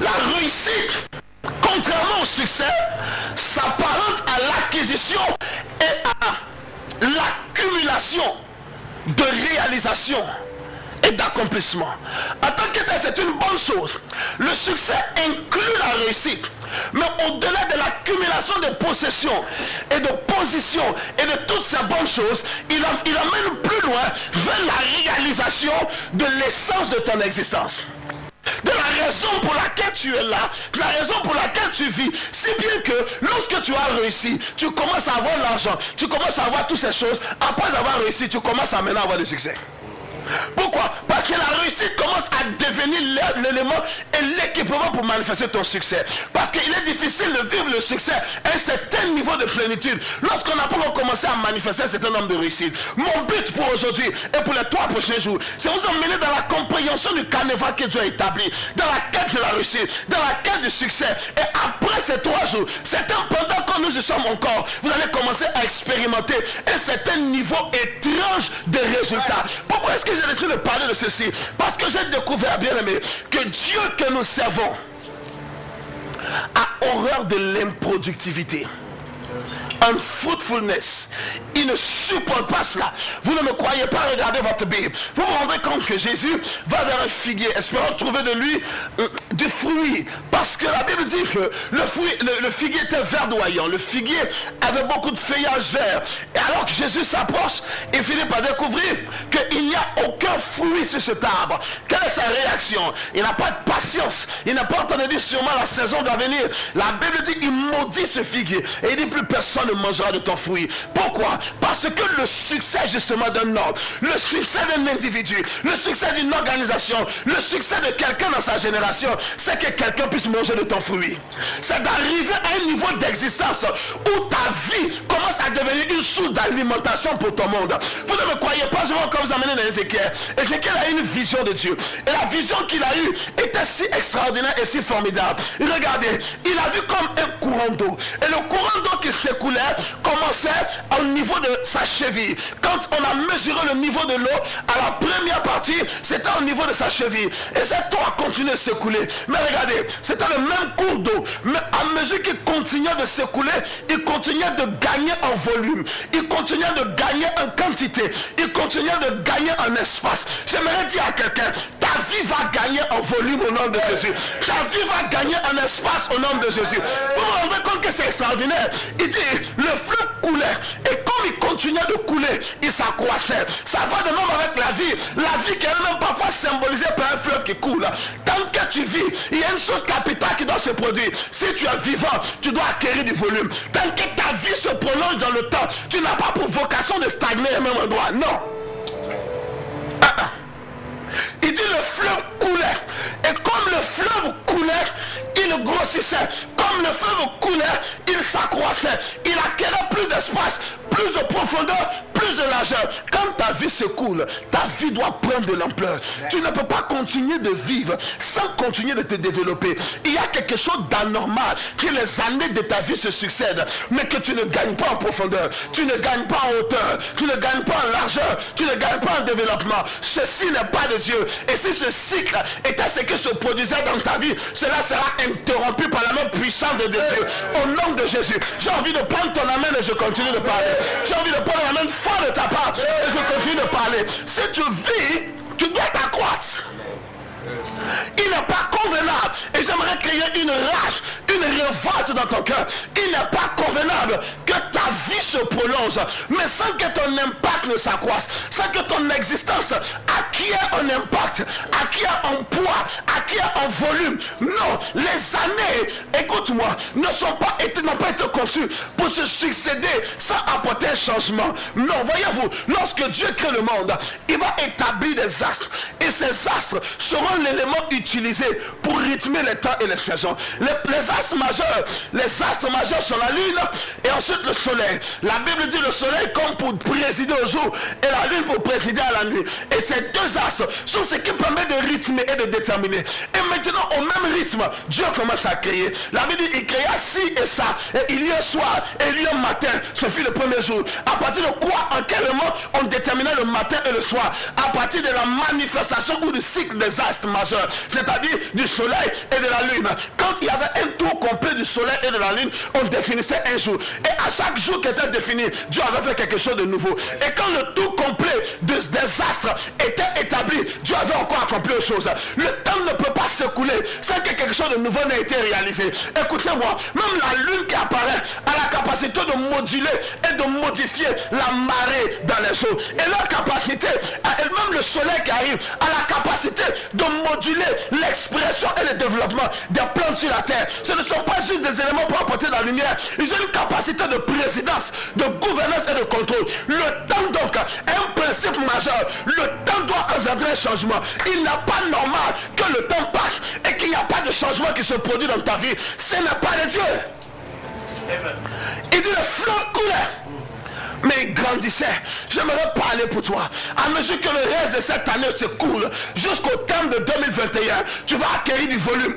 La réussite, contrairement au succès, s'apparente à l'acquisition et à l'accumulation de réalisation et d'accomplissement. En tant que tel, c'est une bonne chose. Le succès inclut la réussite. Mais au-delà de l'accumulation de possessions et de positions et de toutes ces bonnes choses, il amène plus loin vers la réalisation de l'essence de ton existence. De la raison pour laquelle tu es là, de la raison pour laquelle tu vis, si bien que lorsque tu as réussi, tu commences à avoir l'argent, tu commences à avoir toutes ces choses, après avoir réussi, tu commences à maintenant avoir du succès. Pourquoi? Parce que la réussite commence à devenir l'élément et l'équipement pour manifester ton succès. Parce qu'il est difficile de vivre le succès à un certain niveau de plénitude lorsqu'on n'a pas commencé à manifester un certain nombre de réussites. Mon but pour aujourd'hui et pour les 3 prochains jours, c'est vous emmener dans la compréhension du carnaval que Dieu a établi, dans la quête de la réussite, dans la quête du succès. Et après ces 3 jours, c'est pendant que nous y sommes encore, vous allez commencer à expérimenter un certain niveau étrange de résultats. Pourquoi est-ce que j'ai décidé de parler de ceci? Parce que j'ai découvert, bien aimé, que Dieu que nous servons a horreur de l'improductivité. Unfruitfulness. Il ne supporte pas cela. Vous ne me croyez pas, regardez votre Bible. Vous vous rendez compte que Jésus va vers un figuier, espérant trouver de lui du fruit. Parce que la Bible dit que le figuier était verdoyant. Le figuier avait beaucoup de feuillage vert. Et alors que Jésus s'approche, il finit par découvrir qu'il n'y a aucun fruit sur cet arbre. Quelle est sa réaction? Il n'a pas de patience. Il n'a pas entendu dire sûrement la saison doit venir. La Bible dit il maudit ce figuier. Et il dit plus personne ne mangera de ton fruit. Pourquoi? Parce que le succès justement d'un homme, le succès d'un individu, le succès d'une organisation, le succès de quelqu'un dans sa génération, c'est que quelqu'un puisse manger de ton fruit. C'est d'arriver à un niveau d'existence où ta vie commence à devenir une source d'alimentation pour ton monde. Vous ne me croyez pas, je vais encore vous amener dans Ézéchiel. Ézéchiel a une vision de Dieu. Et la vision qu'il a eue était si extraordinaire et si formidable. Et regardez, il a vu comme un courant d'eau. Et le courant d'eau qui s'écoulait commençait au niveau de sa cheville. Quand on a mesuré le niveau de l'eau à la première partie, c'était au niveau de sa cheville. Et cette eau a continué de s'écouler. Mais regardez, c'était le même cours d'eau. Mais à mesure qu'il continuait de s'écouler, il continuait de gagner en volume. Il continuait de gagner en quantité. Il continuait de gagner en espace. J'aimerais dire à quelqu'un, ta vie va gagner en volume au nom de Jésus. Ta vie va gagner en espace au nom de Jésus. Vous vous rendez compte que c'est extraordinaire. Il dit, le fleuve coulait. Et comme il continuait de couler, il s'accroissait. Ça va de même avec la vie. La vie qui est même parfois symbolisée par un fleuve qui coule. Tant que tu vis, il y a une chose capitale qui doit se produire. Si tu es vivant, tu dois acquérir du volume. Tant que ta vie se prolonge dans le temps, tu n'as pas pour vocation de stagner au même endroit. Non. Il dit le fleuve coulait. Et comme le fleuve coulait, il grossissait. Comme le fleuve coulait, il s'accroissait. Il acquérait plus d'espace, plus de profondeur, plus de largeur. Quand ta vie se coule, ta vie doit prendre de l'ampleur. Tu ne peux pas continuer de vivre sans continuer de te développer. Il y a quelque chose d'anormal que les années de ta vie se succèdent, mais que tu ne gagnes pas en profondeur, tu ne gagnes pas en hauteur, tu ne gagnes pas en largeur, tu ne gagnes pas en développement. Ceci n'est pas de Dieu. Et si ce cycle était ce qui se produisait dans ta vie, cela sera interrompu par la main puissante de Dieu. Au nom de Jésus, j'ai envie de prendre ton amen et je continue de parler. J'ai envie de prendre la main fort de ta part et je continue de parler. Si tu vis, tu dois t'accroître. Il n'est pas convenable, et j'aimerais créer une rage, une révolte dans ton cœur. Il n'est pas convenable que ta vie se prolonge, mais sans que ton impact ne s'accroisse, sans que ton existence acquiert un impact, acquiert un poids, acquiert un volume. Non, les années, écoute-moi, n'ont pas été conçues pour se succéder sans apporter un changement. Non, voyez-vous, lorsque Dieu crée le monde, il va établir des astres, et ces astres seront l'élément utilisé pour rythmer les temps et les saisons. Les astres majeurs sont la lune et ensuite le soleil. La Bible Bible dit le soleil comme pour présider au jour et la lune pour présider à la nuit. Et ces deux axes sont ce qui permet de rythmer et de déterminer. Et maintenant, au même rythme, Dieu commence à créer. La Bible dit il créa ci et ça. Et il y a un soir et il y a un matin. Ce fut le premier jour. À partir de quoi, en quel moment on déterminait le matin et le soir? À partir de la manifestation ou du cycle des astres majeurs, c'est-à-dire du soleil et de la lune. Quand il y avait un tour complet du soleil et de la lune, on définissait un jour. Et à chaque jour qui était défini, Dieu avait fait quelque chose de nouveau. Et quand le tour complet des astres était établi, Dieu avait encore accompli autre chose. Le temps ne peut pas s'écouler sans que quelque chose de nouveau n'ait été réalisé. Écoutez-moi, même la lune qui apparaît a la capacité de moduler et de modifier la marée dans les eaux. Et leur capacité, même le soleil qui arrive, a la capacité de moduler l'expression et le développement des plantes sur la terre. Ce ne sont pas juste des éléments pour apporter la lumière. Ils ont une capacité de présidence, de gouvernance et de contrôle. Le temps donc est un principe majeur. Le temps doit engendrer un changement. Il n'est pas normal que le temps passe et qu'il n'y a pas de changement qui se produit dans ta vie. Ce n'est pas de Dieu. Il dit le fleuve coulait, mais il grandissait. J'aimerais parler pour toi. À mesure que le reste de cette année se coule jusqu'au terme de 2021, tu vas acquérir du volume.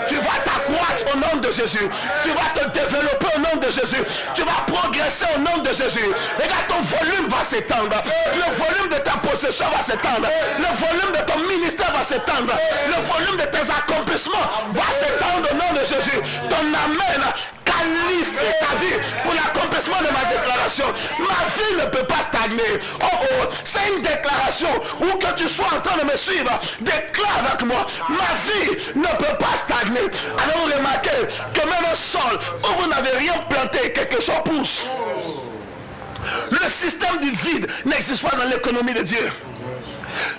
Tu vas t'accroître au nom de Jésus. Tu vas te développer au nom de Jésus. Tu vas progresser au nom de Jésus. Regarde, ton volume va s'étendre. Le volume de ta possession va s'étendre. Le volume de ton ministère va s'étendre. Le volume de tes accomplissements va s'étendre au nom de Jésus. Ton amen qualifie ta vie pour l'accomplissement de ma déclaration. Ma vie ne peut pas stagner. C'est une déclaration. Où que tu sois en train de me suivre, déclare avec moi. Ma vie ne peut pas stagner. Alors vous remarquez que même un sol où vous n'avez rien planté, quelque chose pousse. Le système du vide n'existe pas dans l'économie de Dieu.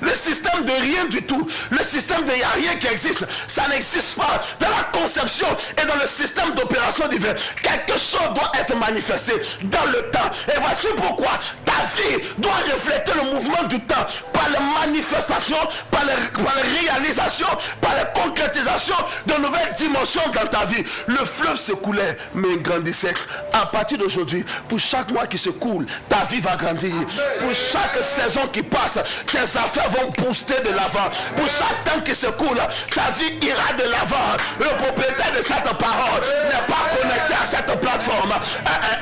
Le système de rien du tout, le système de il n'y a rien qui existe, ça n'existe pas dans la conception et dans le système d'opération divine. Quelque chose doit être manifesté dans le temps. Et voici pourquoi ta vie doit refléter le mouvement du temps par les manifestations, par les réalisations, par les concrétisations de nouvelles dimensions dans ta vie. Le fleuve se coulait, mais il grandissait. À partir d'aujourd'hui, pour chaque mois qui se coule, ta vie va grandir. Pour chaque saison qui passe, tes affaires vont booster de l'avant. Pour chaque temps qui se coule, ta vie ira de l'avant. Le propriétaire de cette parole n'est pas connecté à cette plateforme.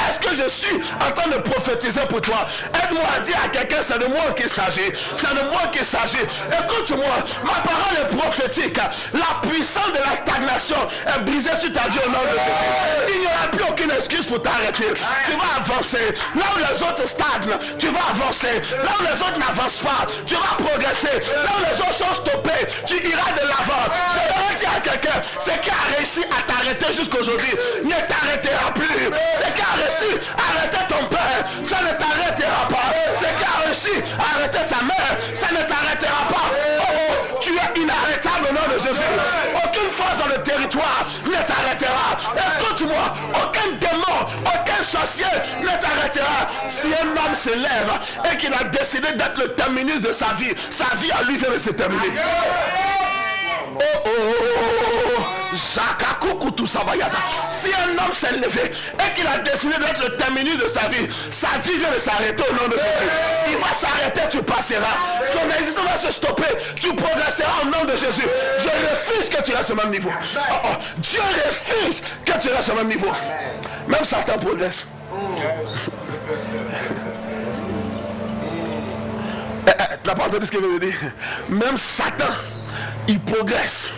Est-ce que je suis en train de prophétiser pour toi? Aide-moi à dire à quelqu'un, c'est de moi qu'il s'agit. C'est de moi qu'il s'agit. Écoute-moi, ma parole est prophétique. La puissance de la stagnation est brisée sur ta vie au nom de Jésus. Il n'y aura plus aucune excuse pour t'arrêter. Tu vas avancer. Là où les autres stagnent, tu vas avancer. Là où les autres n'avancent pas, tu vas progresser. Là où les autres sont stoppés, tu iras de l'avant. Je vais dire à quelqu'un, ce qui a réussi à t'arrêter jusqu'aujourd'hui ne t'arrêtera plus. Ce qui a réussi à arrêter ton père, ça ne t'arrêtera pas. Ce qui a réussi à arrêter ta mère, ça ne t'arrêtera pas. Tu es inarrêtable au nom de Jésus. Aucune force dans le territoire ne t'arrêtera. Écoute-moi, aucun démon, aucun sorcier ne t'arrêtera. Si un homme se lève et qu'il a décidé d'être le terminus de sa vie à lui vient de se terminer. Si un homme s'est levé et qu'il a décidé d'être le terminus de sa vie vient de s'arrêter au nom de Jésus. Il va s'arrêter, tu passeras. Son existence va se stopper, tu progresseras au nom de Jésus. Je refuse que tu restes au même niveau. Dieu refuse que tu restes au même niveau. Même Satan progresse. T'as pas entendu ce qu'il veut dire? Même Satan, il progresse.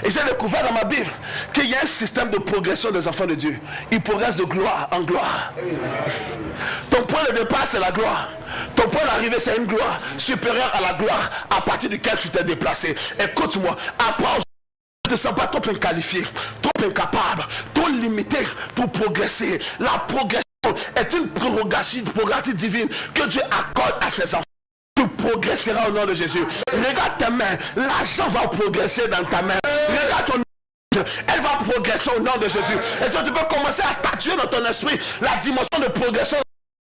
Et j'ai découvert dans ma Bible qu'il y a un système de progression des enfants de Dieu. Ils progressent de gloire en gloire. Ton point de départ, c'est la gloire. Ton point d'arrivée, c'est une gloire supérieure à la gloire à partir duquel tu t'es déplacé. Écoute-moi, après, je ne te sens pas trop inqualifié, trop incapable, trop limité pour progresser. La progression est une prérogative divine que Dieu accorde à ses enfants. Tu progresseras au nom de Jésus. Regarde tes mains, l'argent va progresser dans ta main. Regarde ton elle va progresser au nom de Jésus. Et si tu peux commencer à statuer dans ton esprit la dimension de progression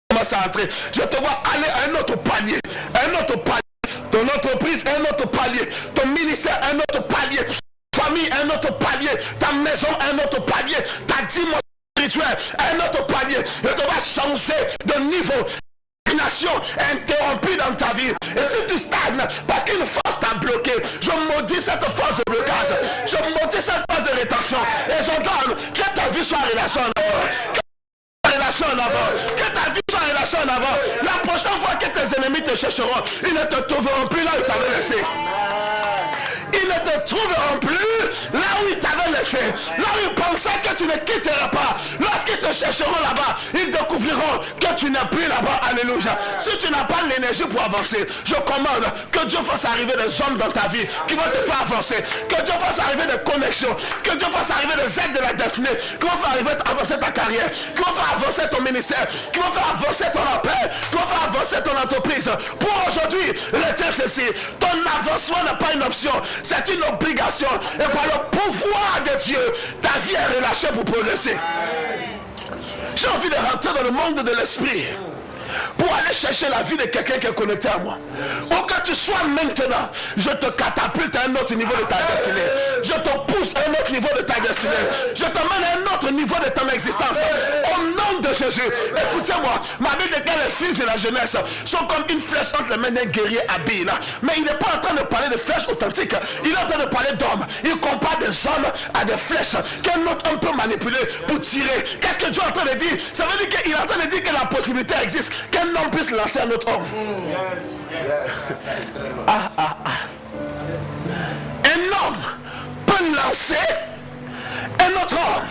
commence à entrer. Je te vois aller à un autre palier. Un autre palier. Ton entreprise, un autre palier. Ton ministère, un autre palier. Ta famille, un autre palier. Ta maison, un autre palier. Ta dimension spirituel à un autre palier. Je dois changer de niveau. Nation interrompue dans ta vie. Et si tu stagnes parce qu'une force t'a bloqué, je maudis cette force de blocage. Je maudis cette force de rétention. Et j'ordonne que ta vie soit relâchée en avant. Que ta vie soit relâchée en avant. La prochaine fois que tes ennemis te chercheront, ils ne te trouveront plus là où ils t'avaient laissé. Ils ne te trouveront plus là où ils t'avaient laissé. Là où ils pensaient que tu ne quitteras pas. Lorsqu'ils te chercheront là-bas, ils découvriront que tu n'es plus là-bas. Alléluia. Si tu n'as pas l'énergie pour avancer, je commande que Dieu fasse arriver des hommes dans ta vie qui vont te faire avancer. Que Dieu fasse arriver des connexions. Que Dieu fasse arriver des aides de la destinée. Qui vont faire avancer ta carrière. Qui vont faire avancer ton ministère. Qui vont faire avancer ton appel. Qui vont faire avancer ton entreprise. Pour aujourd'hui, retiens ceci. Ton avancement n'est pas une option. C'est une obligation. Et par le pouvoir de Dieu, ta vie est relâchée pour progresser. J'ai envie de rentrer dans le monde de l'esprit pour aller chercher la vie de quelqu'un qui est connecté à moi. Où que tu sois maintenant, je te catapulte à un autre niveau de ta destinée. Je te pousse à un autre niveau de ta destinée. Je t'emmène à un autre niveau de ton existence. Au nom de Jésus. Écoutez-moi, ma Bible dit que les fils de la jeunesse sont comme une flèche entre les mains d'un guerrier habile. Mais il n'est pas en train de parler de flèches authentiques. Il est en train de parler d'hommes. Il compare des hommes à des flèches qu'un autre homme peut manipuler pour tirer. Qu'est-ce que Dieu est en train de dire? Ça veut dire qu'il est en train de dire que la possibilité existe qu'un homme puisse lancer un autre homme. Un homme peut lancer un autre homme.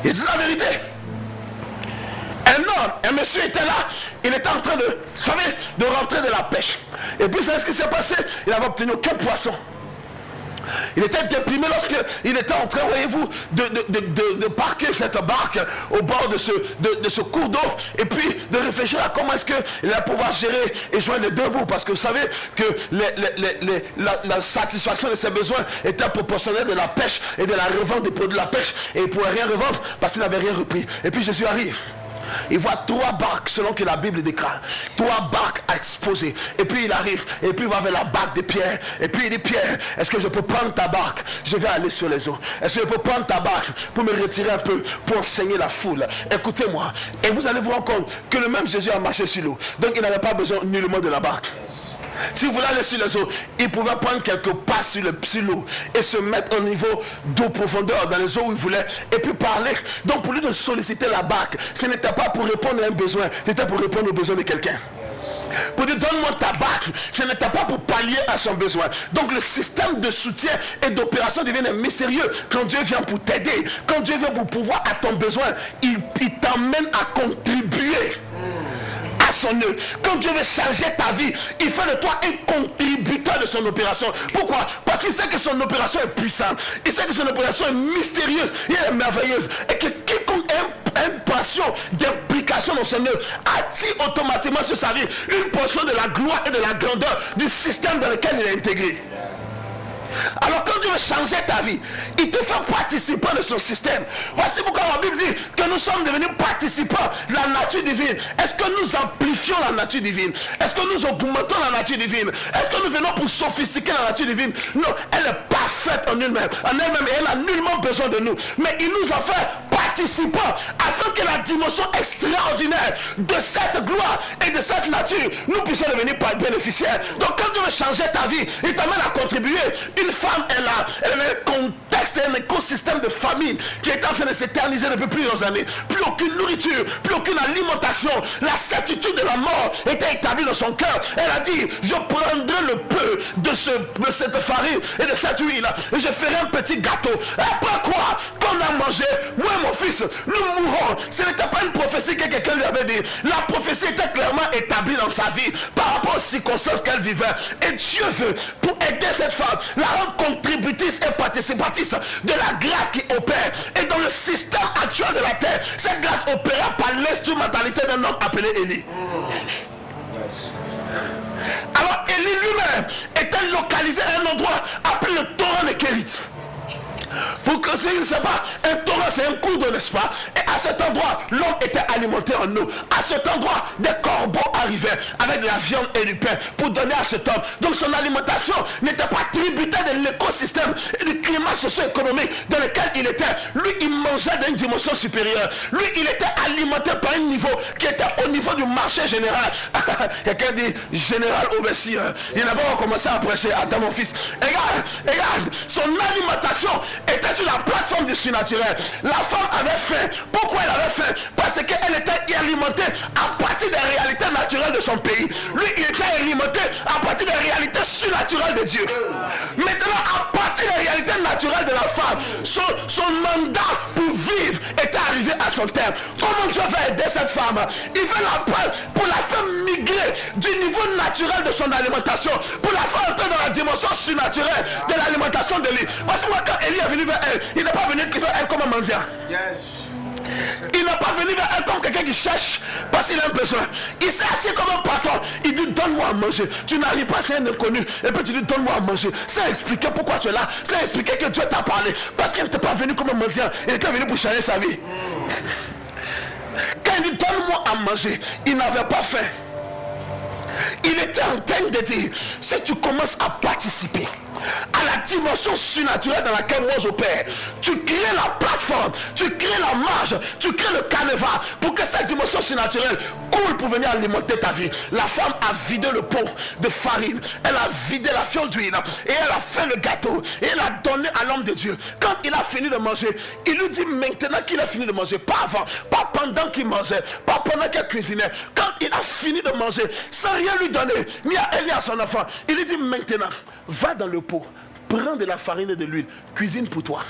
Et c'est la vérité. Un homme, un monsieur était là, il était en train de, vous savez, de rentrer de la pêche. Et puis, c'est ce qui s'est passé. Il n'avait obtenu aucun poisson. Il était déprimé lorsqu'il était en train, voyez-vous, de parquer cette barque au bord de ce cours d'eau et puis de réfléchir à comment est-ce qu'il allait pouvoir gérer et joindre les deux bouts. Parce que vous savez que la satisfaction de ses besoins était proportionnelle de la pêche et de la revente des produits de la pêche. Et il ne pourrait rien revendre parce qu'il n'avait rien repris. Et puis Jésus arrive. Il voit 3 barques selon que la Bible déclare. 3 barques exposées. Et puis il arrive. Et puis il va vers la barque de Pierre. Et puis il dit: Pierre, est-ce que je peux prendre ta barque? Je vais aller sur les eaux. Est-ce que je peux prendre ta barque pour me retirer un peu, pour enseigner la foule? Écoutez-moi. Et vous allez vous rendre compte que le même Jésus a marché sur l'eau. Donc il n'avait pas besoin nullement de la barque. Si vous voulez aller sur les eaux, il pouvait prendre quelques pas sur l'eau et se mettre au niveau d'eau profondeur dans les eaux où il voulait et puis parler. Donc pour lui de solliciter la barque, ce n'était pas pour répondre à un besoin, c'était pour répondre aux besoins de quelqu'un. Pour dire donne-moi ta barque, ce n'était pas pour pallier à son besoin. Donc le système de soutien et d'opération devient mystérieux. Quand Dieu vient pour t'aider, quand Dieu vient pour pouvoir à ton besoin, il t'emmène à contribuer à son œuvre. Quand Dieu veut changer ta vie, il fait de toi un contributeur de son opération. Pourquoi? Parce qu'il sait que son opération est puissante. Il sait que son opération est mystérieuse et elle est merveilleuse. Et que quiconque a une passion d'implication dans son œuvre attire automatiquement sur sa vie une portion de la gloire et de la grandeur du système dans lequel il est intégré. Alors quand Dieu veut changer ta vie, il te fait participant de son système. Voici pourquoi la Bible dit que nous sommes devenus participants de la nature divine. Est-ce que nous amplifions la nature divine? Est-ce que nous augmentons la nature divine? Est-ce que nous venons pour sophistiquer la nature divine? Non, elle est parfaite en elle-même. Et elle n'a nullement besoin de nous. Mais il nous a fait participants afin que la dimension extraordinaire de cette gloire et de cette nature, nous puissions devenir bénéficiaires. Donc quand Dieu veut changer ta vie, il t'amène à contribuer. Une femme, elle a un contexte, un écosystème de famine qui est en train de s'éterniser depuis plusieurs années. Plus aucune nourriture, plus aucune alimentation. La certitude de la mort était établie dans son cœur. Elle a dit: je prendrai le peu de cette farine et de cette huile et je ferai un petit gâteau. Après quoi, quand on a mangé, moi et mon fils, nous mourrons. Ce n'était pas une prophétie que quelqu'un lui avait dit. La prophétie était clairement établie dans sa vie par rapport aux circonstances qu'elle vivait. Et Dieu veut, pour aider cette femme, la rendre contributrice et participatrice de la grâce qui opère. Et dans le système actuel de la terre, cette grâce opéra par l'instrumentalité d'un homme appelé Élie. Alors Élie lui-même était localisé à un endroit appelé le torrent de Kérit. Pour que je ne sais pas, un torrent c'est un cours d'eau, n'est-ce pas? Et à cet endroit, l'homme était alimenté en eau. À cet endroit, des corbeaux arrivaient avec de la viande et du pain pour donner à cet homme. Donc son alimentation n'était pas tributaire de l'écosystème et du climat l'environnement socio-économique dans lequel il était, lui, il mangeait d'une dimension supérieure. Lui, il était alimenté par un niveau qui était au niveau du marché général. Quelqu'un dit général overseer. Il n'a pas commencé à prêcher. Attends mon fils. Regarde, son alimentation était sur la plateforme du surnaturel. La femme avait faim. Pourquoi elle avait faim? Parce qu'elle était alimentée à partir des réalités naturelles de son pays. Lui, il était alimenté à partir des réalités surnaturelles de Dieu. Maintenant, à partir des réalités naturelles de la femme, son mandat pour vivre était arrivé à son terme. Comment Dieu va aider cette femme? Il veut la prendre pour la faire migrer du niveau naturel de son alimentation, pour la faire entrer dans la dimension surnaturelle de l'alimentation de l'île. Parce que moi, quand Élie est venu vers elle, il n'est pas venu vers elle comme un mendiant. Il n'est pas venu vers elle comme quelqu'un qui cherche parce qu'il a un besoin. Il s'est assis comme un patron. Il dit donne-moi à manger. Tu n'arrives pas, c'est un inconnu. Et puis tu dis donne-moi à manger. C'est expliquer pourquoi tu es là. C'est expliquer que Dieu t'a parlé. Parce qu'il n'était pas venu comme un mendiant. Il était venu pour changer sa vie. Quand il dit donne-moi à manger, il n'avait pas faim. Il était en train de dire, si tu commences à participer à la dimension surnaturelle dans laquelle moi j'opère, tu crées la plateforme, tu crées la marge, tu crées le canevas pour que cette dimension surnaturelle coule pour venir alimenter ta vie. La femme a vidé le pot de farine, elle a vidé la fiole d'huile et elle a fait le gâteau et elle a donné à l'homme de Dieu. Quand il a fini de manger, il lui dit maintenant qu'il a fini de manger, pas avant, pas pendant qu'il mangeait, pas pendant qu'il cuisinait. Quand il a fini de manger, sans rien lui donner, ni à elle ni à son enfant, il lui dit maintenant, va dans le pot, prends de la farine et de l'huile, cuisine pour toi.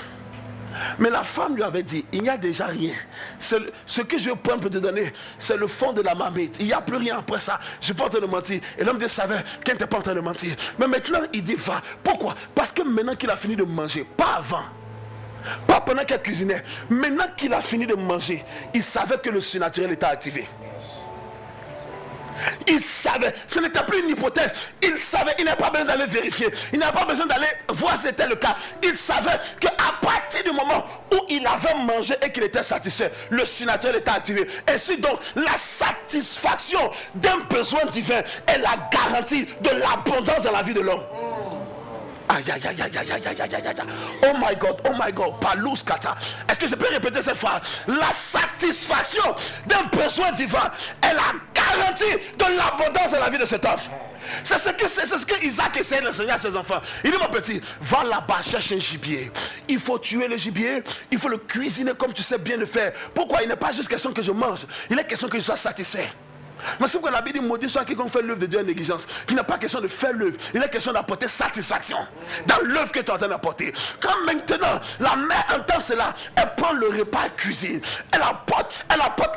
Mais la femme lui avait dit, il n'y a déjà rien. Ce que je vais prendre pour te donner, c'est le fond de la marmite. Il n'y a plus rien après ça. Je ne suis pas en train de mentir. Et l'homme savait qu'elle n'était pas en train de mentir. Mais maintenant, il dit, va. Pourquoi? Parce que maintenant qu'il a fini de manger, pas avant, pas pendant qu'il cuisinait, maintenant qu'il a fini de manger, il savait que le surnaturel était activé. Il savait, ce n'était plus une hypothèse. Il savait, il n'a pas besoin d'aller vérifier. Il n'a pas besoin d'aller voir si c'était le cas. Il savait qu'à partir du moment où il avait mangé et qu'il était satisfait, le surnaturel était activé. Ainsi donc, la satisfaction d'un besoin divin est la garantie de l'abondance dans la vie de l'homme. Aïe, aïe, aïe, aïe, aïe, aïe, aïe, aïe. Oh my God, Palous Kata. Est-ce que je peux répéter cette phrase? La satisfaction d'un besoin divin est la garantie de l'abondance dans la vie de cet homme. C'est ce que Isaac essaie d'enseigner à ses enfants. Il dit mon petit, va là-bas, cherche un gibier. Il faut tuer le gibier, il faut le cuisiner comme tu sais bien le faire. Pourquoi? Il n'est pas juste question que je mange, il est question que je sois satisfait. Mais c'est pourquoi la Bible dit maudit soit quiconque fait l'œuvre de Dieu en négligence. Il n'est pas question de faire l'œuvre, il est question d'apporter satisfaction dans l'œuvre que tu es en train d'apporter. Quand maintenant la mère entend cela, elle prend le repas à cuisine, elle apporte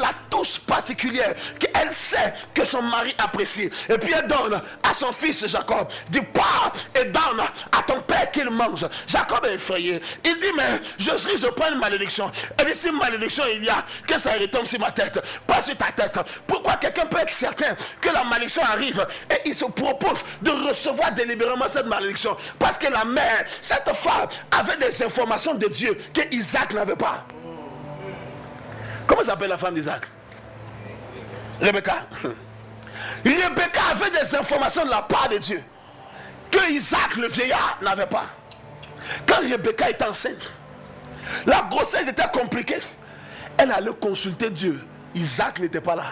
la touche particulière qu'elle sait que son mari apprécie. Et puis elle donne à son fils Jacob, dit pars et donne à ton père qu'il mange. Jacob est effrayé, il dit mais je prends une malédiction. Elle dit si malédiction il y a, que ça retombe sur ma tête, pas sur ta tête. Pourquoi quelqu'un peut être certain que la malédiction arrive et il se propose de recevoir délibérément cette malédiction? Parce que la mère, cette femme, avait des informations de Dieu que Isaac n'avait pas. Comment s'appelle la femme d'Isaac? Rebecca. Rebecca avait des informations de la part de Dieu que Isaac le vieillard n'avait pas. Quand Rebecca était enceinte, la grossesse était compliquée, elle allait consulter Dieu. Isaac n'était pas là.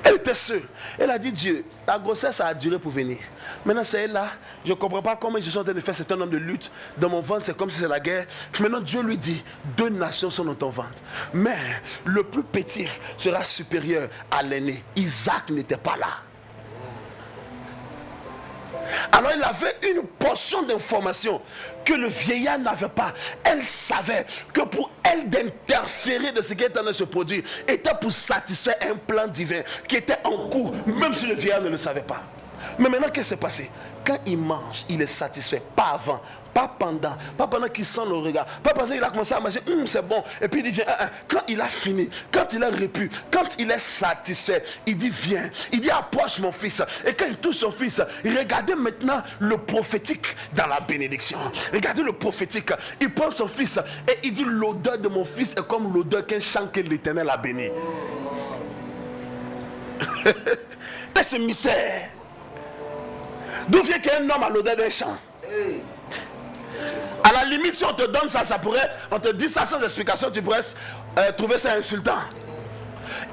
Elle était seule. Elle a dit Dieu, la grossesse a duré pour venir. Maintenant c'est elle là. Je ne comprends pas comment je suis en train de faire certain nombre de luttes. Dans mon ventre c'est comme si c'est la guerre. Maintenant Dieu lui dit, 2 nations sont dans ton ventre. Mais le plus petit sera supérieur à l'aîné. Isaac n'était pas là. Alors il avait une portion d'information que le vieillard n'avait pas. Elle savait que pour elle d'interférer de ce qui était en train de se produire était pour satisfaire un plan divin qui était en cours, même si le vieillard ne le savait pas. Mais maintenant qu'est-ce qui s'est passé? Quand il mange, il est satisfait, pas avant, pas pendant qu'il sent le regard, pas pendant qu'il a commencé à manger, c'est bon, et puis il dit viens, quand il a fini, quand il a repu, quand il est satisfait, il dit viens, il dit approche mon fils, et quand il touche son fils, regardez maintenant le prophétique dans la bénédiction, regardez le prophétique, il prend son fils et il dit l'odeur de mon fils est comme l'odeur qu'un champ que l'Éternel a béni. C'est ce mystère. D'où vient qu'un homme a l'odeur d'un champ? À la limite, si on te donne ça, on te dit ça sans explication, tu pourrais trouver ça insultant.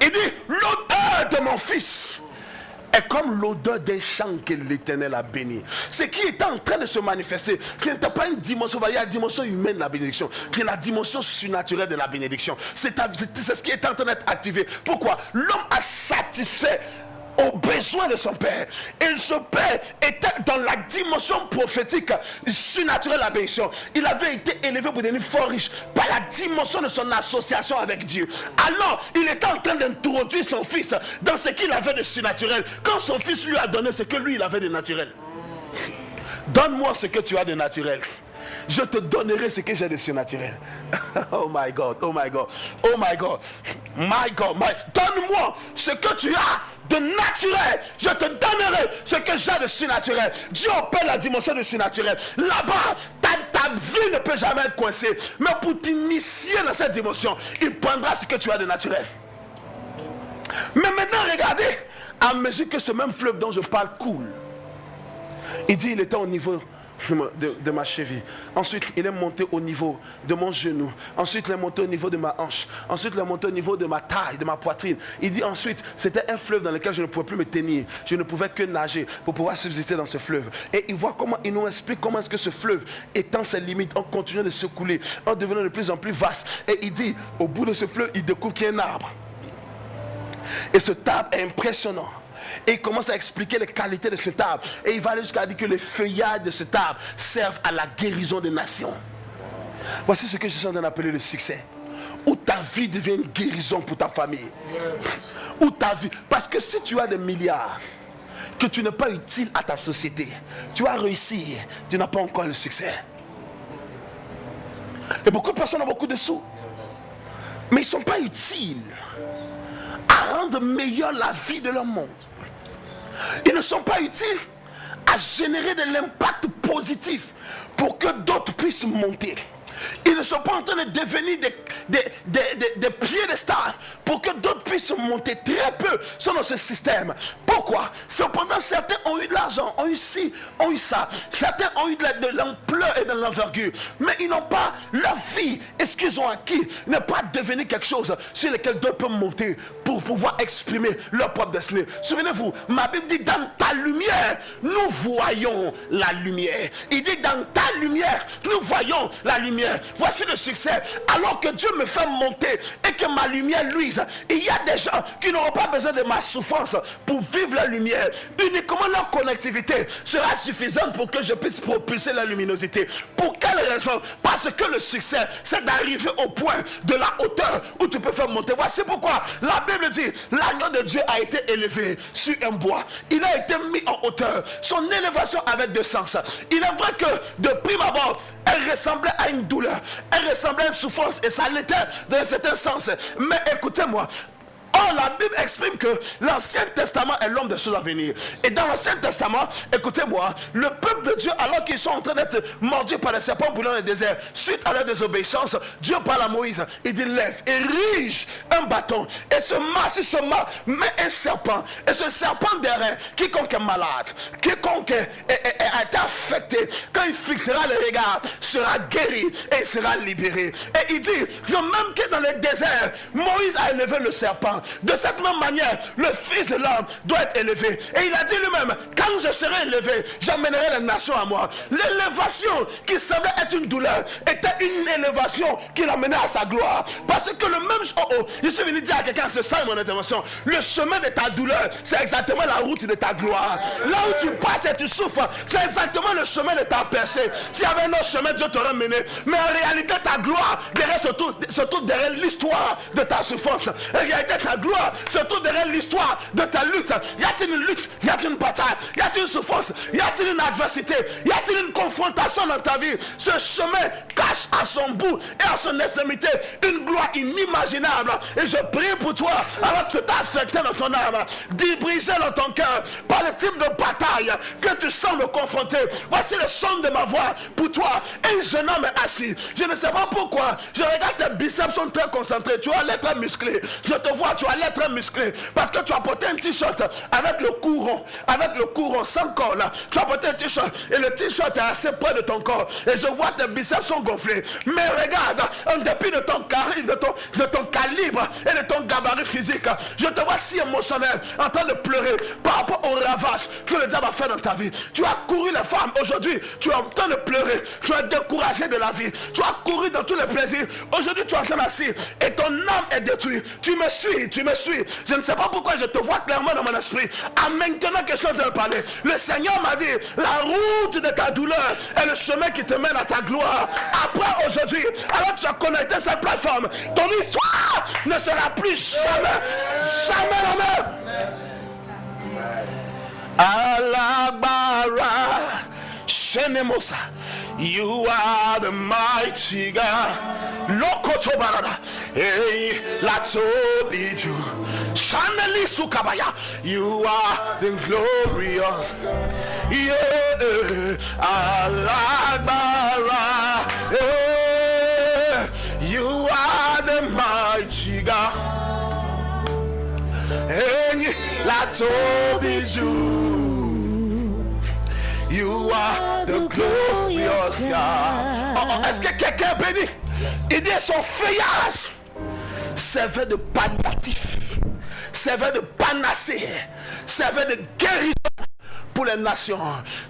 Il dit, l'odeur de mon fils est comme l'odeur des champs que l'Éternel a béni. Ce qui est en train de se manifester, ce n'est pas une dimension, il y a la dimension humaine de la bénédiction, qui est la dimension surnaturelle de la bénédiction. C'est ce qui est en train d'être activé. Pourquoi? L'homme a satisfait aux besoins de son père. Et ce père était dans la dimension prophétique surnaturelle de la bénédiction. Il avait été élevé pour devenir fort riche par la dimension de son association avec Dieu. Alors, il était en train d'introduire son fils dans ce qu'il avait de surnaturel. Quand son fils lui a donné ce que lui il avait de naturel. Donne-moi ce que tu as de naturel. Je te donnerai ce que j'ai de surnaturel. Oh my God, oh my God, oh my God, my God, donne-moi ce que tu as de naturel. Je te donnerai ce que j'ai de surnaturel. Dieu appelle la dimension de surnaturel. Là-bas, ta vie ne peut jamais être coincée. Mais pour t'initier dans cette dimension, il prendra ce que tu as de naturel. Mais maintenant, regardez, à mesure que ce même fleuve dont je parle coule, il dit il était au niveau de ma cheville. Ensuite, il est monté au niveau de mon genou. Ensuite, il est monté au niveau de ma hanche. Ensuite, il est monté au niveau de ma taille, de ma poitrine. Il dit ensuite, c'était un fleuve dans lequel je ne pouvais plus me tenir. Je ne pouvais que nager pour pouvoir subsister dans ce fleuve. Et il voit comment, il nous explique comment est-ce que ce fleuve étend ses limites en continuant de se couler, en devenant de plus en plus vaste. Et il dit, au bout de ce fleuve, il découvre qu'il y a un arbre. Et ce arbre est impressionnant. Et il commence à expliquer les qualités de cet arbre. Et il va aller jusqu'à dire que les feuillages de cet arbre servent à la guérison des nations. Voici ce que je suis en train d'appeler le succès. Où ta vie devient une guérison pour ta famille. Où ta vie... Parce que si tu as des milliards, que tu n'es pas utile à ta société, tu as réussi, tu n'as pas encore le succès. Et beaucoup de personnes ont beaucoup de sous, mais ils ne sont pas utiles à rendre meilleure la vie de leur monde. Ils ne sont pas utiles à générer de l'impact positif pour que d'autres puissent monter. Ils ne sont pas en train de devenir des piédestals pour que d'autres puissent monter. Très peu sont dans ce système. Pourquoi? Cependant, certains ont eu de l'argent, ont eu ci, ont eu ça. Certains ont eu de l'ampleur et de l'envergure. Mais ils n'ont pas leur vie. Et ce qu'ils ont acquis n'est pas devenu quelque chose sur lequel d'autres peuvent monter pour pouvoir exprimer leur propre destinée. Souvenez-vous, ma Bible dit dans ta lumière, nous voyons la lumière. Il dit dans ta lumière, nous voyons la lumière. Voici le succès. Alors que Dieu me fait monter et que ma lumière luise, il y a des gens qui n'auront pas besoin de ma souffrance pour vivre la lumière. Uniquement leur connectivité sera suffisante pour que je puisse propulser la luminosité. Pour quelle raison? Parce que le succès, c'est d'arriver au point de la hauteur où tu peux faire monter. Voici pourquoi la Bible dit l'agneau de Dieu a été élevé sur un bois. Il a été mis en hauteur. Son élévation avait deux sens. Il est vrai que de prime abord, elle ressemblait à une douleur, elle ressemblait à une souffrance, et ça l'était dans un certain sens. Mais écoutez-moi, la Bible exprime que l'Ancien Testament est l'homme des choses à venir. Et dans l'Ancien Testament, écoutez-moi, le peuple de Dieu, alors qu'ils sont en train d'être mordus par les serpents brûlants dans le désert, suite à leur désobéissance, Dieu parle à Moïse, il dit lève, érige un bâton, et ce met un serpent, et ce serpent d'airain, quiconque est malade, quiconque a été affecté, quand il fixera le regard, sera guéri et il sera libéré. Et il dit que même que dans le désert, Moïse a élevé le serpent. De cette même manière, le Fils de l'homme doit être élevé. Et il a dit lui-même, quand je serai élevé, j'amènerai les nations à moi. L'élévation qui semblait être une douleur était une élévation qui l'amenait à sa gloire. Parce que le même... je suis venu dire à quelqu'un, c'est ça mon intervention. Le chemin de ta douleur, c'est exactement la route de ta gloire. Là où tu passes et tu souffres, c'est exactement le chemin de ta percée. S'il y avait un autre chemin, Dieu t'aurait mené. Mais en réalité, ta gloire se trouve derrière l'histoire de ta souffrance. En réalité, ta gloire se trouve derrière l'histoire de ta lutte. Y a-t-il une lutte? Y a-t-il une bataille? Y a-t-il une souffrance? Y a-t-il une adversité? Y a-t-il une confrontation dans ta vie? Ce chemin cache à son bout et à son extrémité une gloire inimaginable. Et je prie pour toi, alors que tu as affecté dans ton âme, d'y briser dans ton cœur par le type de bataille que tu sembles confronter. Voici le son de ma voix pour toi. Et un jeune homme est assis. Je ne sais pas pourquoi. Je regarde tes biceps sont très concentrés. Tu as l'air très musclé. Je te vois, tu allais être musclé. Parce que tu as porté un t-shirt avec le courant sans col. Tu as porté un t-shirt et le t-shirt est assez près de ton corps. Et je vois tes biceps sont gonflés. Mais regarde, en dépit de ton calibre et de ton gabarit physique, je te vois si émotionnel, en train de pleurer par rapport au ravage que le diable a fait dans ta vie. Tu as couru les femmes. Aujourd'hui, tu es en train de pleurer. Tu es découragé de la vie. Tu as couru dans tous les plaisirs. Aujourd'hui, tu es en train d'assis et ton âme est détruite. Tu me suis. Je ne sais pas pourquoi je te vois clairement dans mon esprit. À maintenant que je suis en train de parler, le Seigneur m'a dit, la route de ta douleur est le chemin qui te mène à ta gloire. Après aujourd'hui, alors que tu as connecté cette plateforme, ton histoire ne sera plus jamais la même. Alabara Shenemosa, you are the mighty God. Lokoto barada, hey, latobiju. Shaneli sukabaya, you are the glorious. Yeah, Alabara, hey, you are the mighty God. Hey, latobiju. You are the glorious God. Est-ce que quelqu'un bénit? Il dit son feuillage servait de palliatif, servait de panacée, servait de guérison pour les nations.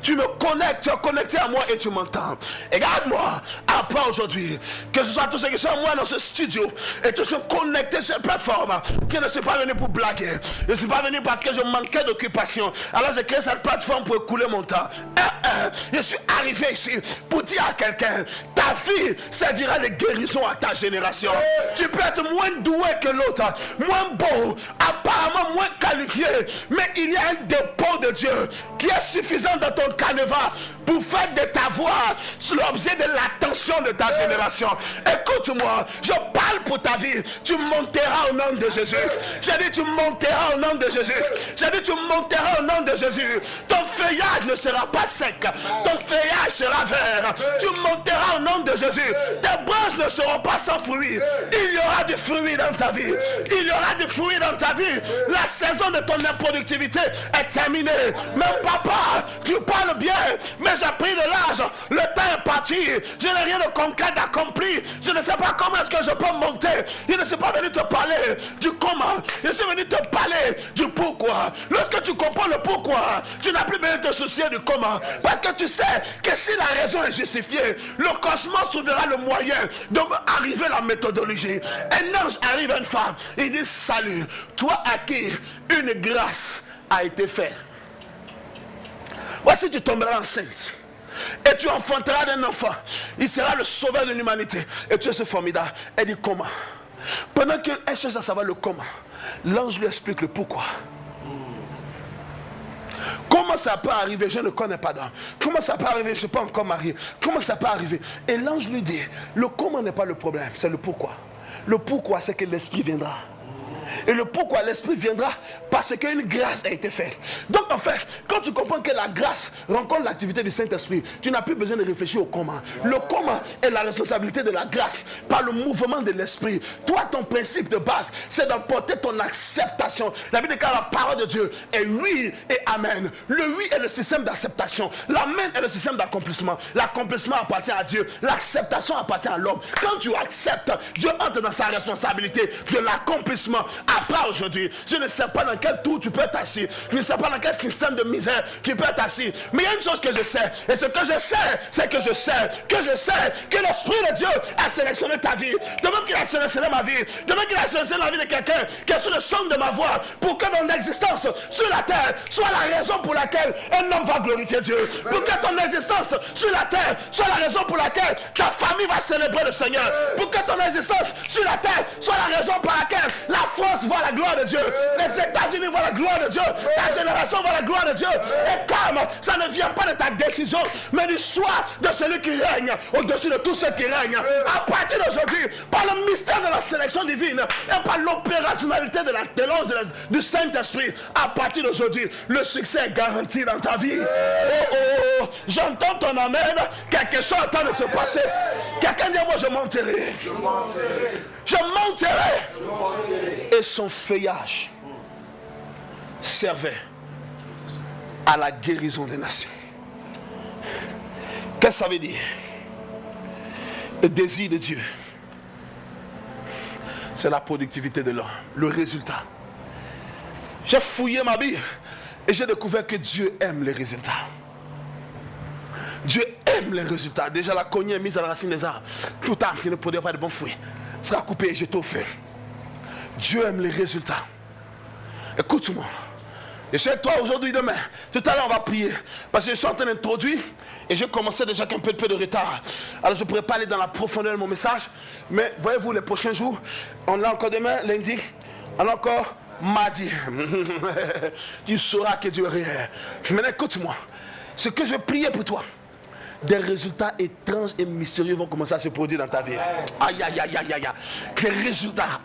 Tu me connectes, tu es connecté à moi et tu m'entends. Regarde-moi, après aujourd'hui, que ce soit tous ceux qui sont moi dans ce studio et tous ceux connectés sur cette plateforme, qui ne sont pas venus pour blaguer. Je ne suis pas venu parce que je manquais d'occupation. Alors j'ai créé cette plateforme pour écouler mon temps. Je suis arrivé ici pour dire à quelqu'un, ta vie servira de guérison à ta génération. Tu peux être moins doué que l'autre, moins beau, apparemment moins qualifié, mais il y a un dépôt de Dieu qui est suffisant dans ton canevas pour faire de ta voix l'objet de l'attention de ta génération. Écoute-moi, je parle pour ta vie. Tu monteras au nom de Jésus. J'ai dit tu monteras au nom de Jésus. J'ai dit tu monteras au nom de Jésus. Ton feuillage ne sera pas sec. Ton feuillage sera vert. Tu monteras au nom de Jésus. Tes branches ne seront pas sans fruits. Il y aura du fruit dans ta vie. Il y aura du fruit dans ta vie. La saison de ton improductivité est terminée. Même papa, tu parles bien, mais j'ai pris de l'âge. Le temps est parti. Je n'ai rien de concret d'accompli. Je ne sais pas comment est-ce que je peux monter. Je ne suis pas venu te parler du comment. Je suis venu te parler du pourquoi. Lorsque tu comprends le pourquoi, tu n'as plus besoin de te soucier du comment. Parce que tu sais que si la raison est justifiée, le cosmos trouvera le moyen d'arriver à la méthodologie. Un ange arrive à une femme. Il dit salut, toi à qui une grâce a été faite. Voici, tu tomberas enceinte et tu enfanteras d'un enfant. Il sera le sauveur de l'humanité. Et tu es ce formidable. Elle dit comment. Pendant qu'elle cherche à savoir le comment, l'ange lui explique le pourquoi. Comment ça peut arriver? Je ne connais pas d'homme. Comment ça peut arriver? Je ne suis pas encore marié. Comment ça peut arriver? Et l'ange lui dit, le comment n'est pas le problème, c'est le pourquoi. Le pourquoi, c'est que l'esprit viendra. Et le pourquoi l'esprit viendra parce qu'une grâce a été faite. Donc en fait, quand tu comprends que la grâce rencontre l'activité du Saint-Esprit, tu n'as plus besoin de réfléchir au comment. Le comment est la responsabilité de la grâce par le mouvement de l'esprit. Toi, ton principe de base, c'est d'apporter ton acceptation. La Bible déclare la parole de Dieu est oui et amen. Le oui est le système d'acceptation. L'amen est le système d'accomplissement. L'accomplissement appartient à Dieu. L'acceptation appartient à l'homme. Quand tu acceptes, Dieu entre dans sa responsabilité de l'accomplissement. Après aujourd'hui, je ne sais pas dans quel tour tu peux être assis. Je ne sais pas dans quel système de misère tu peux être assis. Mais il y a une chose que je sais. Et ce que je sais, c'est que je sais que l'Esprit de Dieu a sélectionné ta vie. De même qu'il a sélectionné ma vie. De même qu'il a sélectionné la vie de quelqu'un qui est sous le son de ma voix. Pour que ton existence sur la terre soit la raison pour laquelle un homme va glorifier Dieu. Pour que ton existence sur la terre soit la raison pour laquelle ta famille va célébrer le Seigneur. Pour que ton existence sur la terre soit la raison pour laquelle la France voit la gloire de Dieu, les États-Unis voient la gloire de Dieu, ta génération voit la gloire de Dieu. Et comme ça ne vient pas de ta décision, mais du choix de celui qui règne au-dessus de tous ceux qui règnent, à partir d'aujourd'hui, par le mystère de la sélection divine et par l'opérationnalité de l'ange du Saint-Esprit, à partir d'aujourd'hui, le succès est garanti dans ta vie. Oh oh, j'entends ton amen. Quelque chose est en train de se passer. Quelque Quelqu'un dit, moi je monterai. Je monterai. Je monterai. Je monterai. Et son feuillage servait à la guérison des nations. Qu'est-ce que ça veut dire? Le désir de Dieu, c'est la productivité de l'homme, le résultat. J'ai fouillé ma Bible et j'ai découvert que Dieu aime les résultats. Dieu aime les résultats. Déjà la cognée est mise à la racine des arbres. Tout arbre qui ne produit pas de bons fruits sera coupé et jeté au feu. Dieu aime les résultats. Écoute-moi. Je suis avec toi aujourd'hui, demain. Tout à l'heure, on va prier. Parce que je suis en train d'introduire. Et j'ai commencé déjà avec un peu de retard. Alors je ne pourrais pas aller dans la profondeur de mon message. Mais voyez-vous, les prochains jours, on a encore demain, lundi. On a encore mardi. Tu sauras que Dieu est réel. Maintenant, écoute-moi. Ce que je vais prier pour toi, des résultats étranges et mystérieux vont commencer à se produire dans ta vie. Aïe, aïe, aïe, aïe, aïe. Des résultats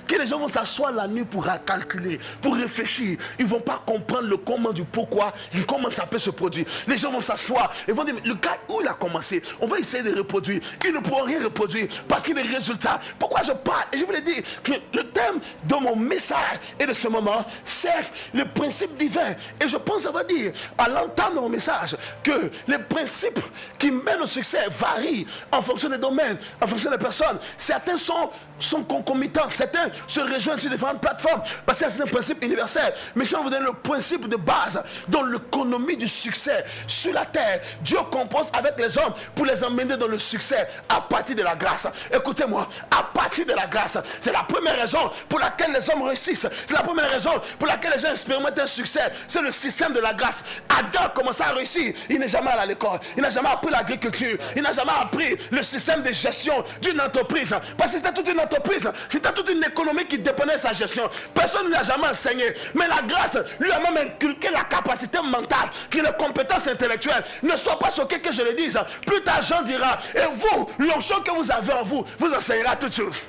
que les gens vont s'asseoir la nuit pour calculer, pour réfléchir. Ils ne vont pas comprendre le comment du pourquoi, comment ça peut se produire. Les gens vont s'asseoir et vont dire, le gars, où il a commencé? On va essayer de reproduire. Ils ne pourront rien reproduire parce qu'il y a des résultats. Pourquoi je parle? Et je voulais dire que le thème de mon message et de ce moment, c'est le principe divin. Et je pense, ça va dire, à l'entame de mon message, que les principes qui mènent au succès varient en fonction des domaines, en fonction des personnes. Certains sont concomitants, certains se rejoignent sur différentes plateformes parce qu'il y a certains principes universels. Mais si on vous donne le principe de base dans l'économie du succès sur la terre, Dieu compose avec les hommes pour les emmener dans le succès à partir de la grâce. Écoutez-moi, à partir de la grâce, c'est la première raison pour laquelle les hommes réussissent. C'est la première raison pour laquelle les gens expérimentent un succès. C'est le système de la grâce. Adam a commencé à réussir. Il n'est jamais allé à l'école. Il n'a jamais appris l'agriculture. Il n'a jamais appris le système de gestion d'une entreprise. Parce que c'était toute une entreprise. C'était toute une économie qui dépendait de sa gestion. Personne ne lui a jamais enseigné. Mais la grâce lui a même inculqué la capacité mentale, qui est la compétence intellectuelle. Ne sois pas choqué que je le dise. Plus tard, Jean dira, et vous, l'onction que vous avez en vous, vous enseignera toutes choses.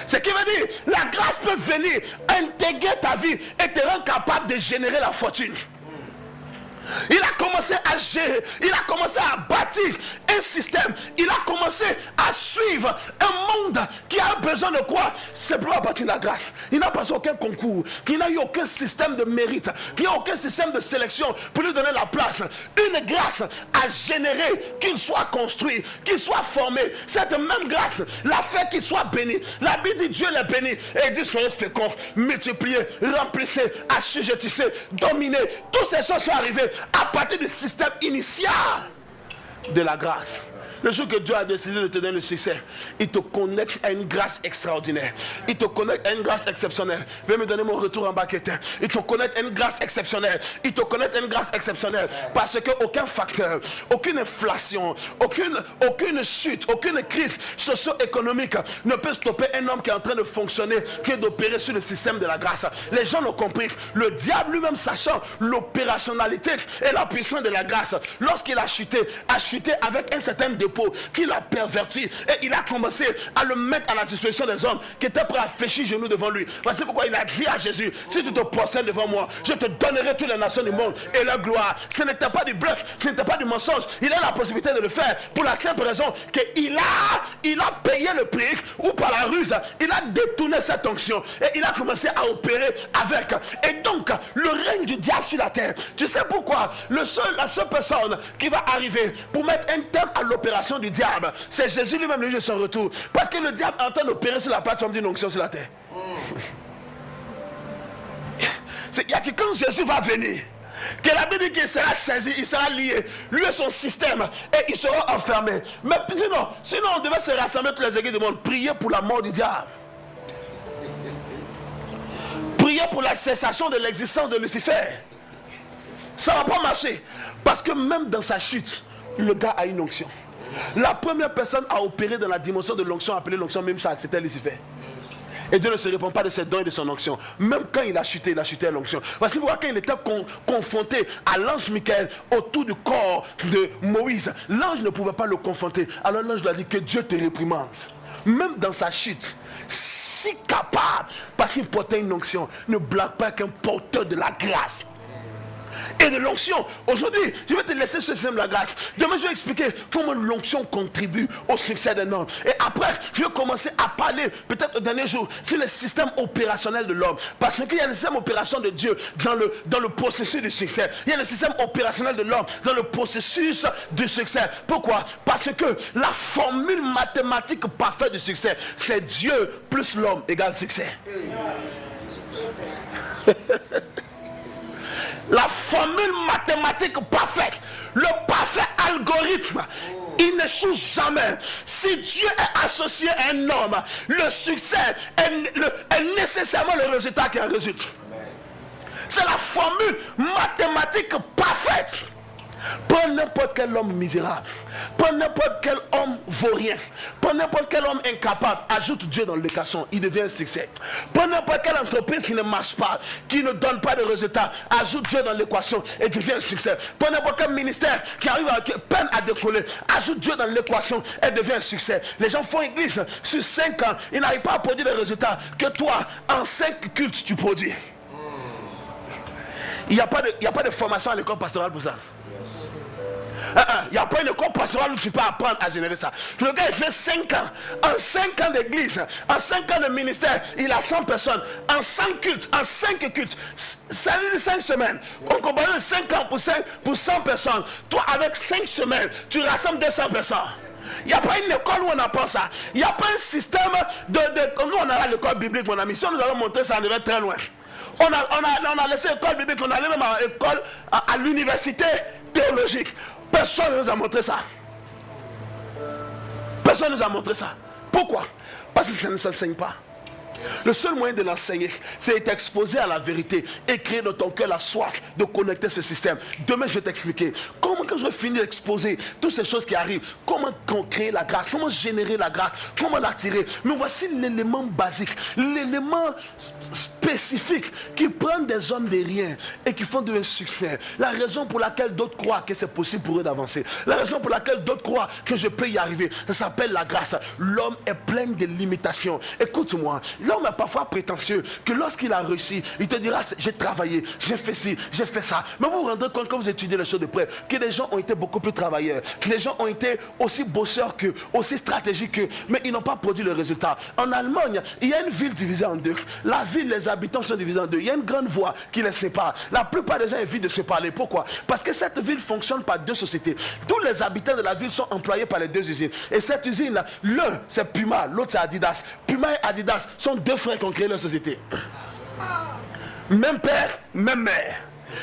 Ce qui veut dire, la grâce peut venir intégrer ta vie et te rendre capable de générer la fortune. Il a commencé à gérer, il a commencé à bâtir un système, il a commencé à suivre un monde qui a besoin de quoi? Simplement à partir de la grâce. Il n'a passé aucun concours, il n'a eu aucun système de mérite, il n'y a aucun système de sélection pour lui donner la place. Une grâce a généré qu'il soit construit, qu'il soit formé. Cette même grâce l'a fait qu'il soit béni. La Bible dit Dieu les bénit et il dit soyez féconds, multipliez, remplissez, assujettissez, dominez. Toutes ces choses sont arrivées à partir du système initial de la grâce. Le jour que Dieu a décidé de te donner le succès, il te connecte à une grâce extraordinaire. Il te connecte à une grâce exceptionnelle. Veuillez me donner mon retour en bas qui était. Il te connecte à une grâce exceptionnelle. Il te connecte à une grâce exceptionnelle. Parce qu'aucun facteur, aucune inflation, aucune chute, aucune crise socio-économique ne peut stopper un homme qui est en train de fonctionner, qui est d'opérer sur le système de la grâce. Les gens l'ont compris. Le diable lui-même, sachant l'opérationnalité et la puissance de la grâce, lorsqu'il a chuté avec un certain dépôt qu'il a perverti et il a commencé à le mettre à la disposition des hommes qui étaient prêts à fléchir genoux devant lui. Voici pourquoi il a dit à Jésus, si tu te possèdes devant moi, je te donnerai toutes les nations du monde et leur gloire. Ce n'était pas du bluff, ce n'était pas du mensonge. Il a la possibilité de le faire pour la simple raison qu'il a payé le prix, ou par la ruse, il a détourné cette onction et il a commencé à opérer avec. Et donc, le règne du diable sur la terre, tu sais pourquoi la seule personne qui va arriver pour mettre un terme à l'opération du diable, c'est Jésus lui-même le jour de son retour. Parce que le diable est en train d'opérer sur la plateforme d'une onction sur la terre. Il y a que quand Jésus va venir, que la Bible dit qu'il sera saisi, il sera lié, lui et son système, et il sera enfermé. Mais sinon on devait se rassembler toutes les églises du monde, prier pour la mort du diable, prier pour la cessation de l'existence de Lucifer. Ça ne va pas marcher. Parce que même dans sa chute, le gars a une onction. La première personne à opérer dans la dimension de l'onction, appelée l'onction Mimshak, c'était Lucifer. Et Dieu ne se répond pas de ses dons et de son onction. Même quand il a chuté à l'onction. Voici pourquoi quand il était confronté à l'ange Michael autour du corps de Moïse, l'ange ne pouvait pas le confronter. Alors l'ange lui a dit que Dieu te réprimande. Même dans sa chute, si capable, parce qu'il portait une onction, ne blague pas qu'un porteur de la grâce. et de l'onction. Aujourd'hui, je vais te laisser ce système de la grâce. Demain, je vais expliquer comment l'onction contribue au succès d'un homme. Et après, je vais commencer à parler, peut-être au dernier jour, sur le système opérationnel de l'homme. Parce qu'il y a le système opérationnel de Dieu dans le processus du succès. Il y a le système opérationnel de l'homme dans le processus du succès. Pourquoi? Parce que la formule mathématique parfaite du succès, c'est Dieu plus l'homme égale succès. La formule mathématique parfaite, le parfait algorithme, il n'échoue jamais. Si Dieu est associé à un homme, le succès est nécessairement le résultat qui en résulte. C'est la formule mathématique parfaite. Prends n'importe quel homme misérable, prends n'importe quel homme vaurien, prends n'importe quel homme incapable, ajoute Dieu dans l'équation, il devient un succès. Prends n'importe quelle entreprise qui ne marche pas, qui ne donne pas de résultats, ajoute Dieu dans l'équation et devient un succès. Prends n'importe quel ministère qui peine à décoller, ajoute Dieu dans l'équation et devient un succès. Les gens font église sur 5 ans, ils n'arrivent pas à produire des résultats que toi, en 5 cultes, tu produis. Il n'y a pas de formation à l'école pastorale pour ça. Il n'y a pas une école pastorale où tu peux apprendre à générer ça. Le gars, il fait 5 ans. En 5 ans d'église, en 5 ans de ministère, il a 100 personnes. En 5 cultes, ça veut dire 5 semaines. On compare 5 ans pour 100 personnes. Toi, avec 5 semaines, tu rassembles 200 personnes. Il n'y a pas une école où on apprend ça. Il n'y a pas un système nous, on a l'école biblique, mon ami. Si on nous avait montré ça, on devait très loin. On a laissé l'école biblique, on allait même à l'école, à l'université théologique. Personne ne nous a montré ça. Personne ne nous a montré ça. Pourquoi? Parce que ça ne s'enseigne pas. Le seul moyen de l'enseigner, c'est d'être exposé à la vérité et créer dans ton cœur la soif de connecter ce système. Demain, je vais t'expliquer comment, quand je vais finir d'exposer toutes ces choses qui arrivent, comment créer la grâce, comment générer la grâce, comment l'attirer. Mais voici l'élément basique, l'élément spécifique qui prend des hommes de rien et qui font de un succès. La raison pour laquelle d'autres croient que c'est possible pour eux d'avancer, la raison pour laquelle d'autres croient que je peux y arriver, ça s'appelle la grâce. L'homme est plein de limitations. Écoute-moi, l'homme est parfois prétentieux que lorsqu'il a réussi, il te dira j'ai travaillé, j'ai fait ci, j'ai fait ça. Mais vous vous rendez compte quand vous étudiez les choses de près que les gens ont été beaucoup plus travailleurs, que les gens ont été aussi bosseurs qu'eux, aussi stratégiques qu'eux, mais ils n'ont pas produit le résultat. En Allemagne, il y a une ville divisée en deux. La ville, les habitants sont divisés en deux. Il y a une grande voie qui les sépare. La plupart des gens évitent de se parler. Pourquoi? Parce que cette ville fonctionne par deux sociétés. Tous les habitants de la ville sont employés par les deux usines. Et cette usine-là, l'un c'est Puma, l'autre c'est Adidas. Puma et Adidas sont deux frères qui ont créé leur société. Même père, même mère.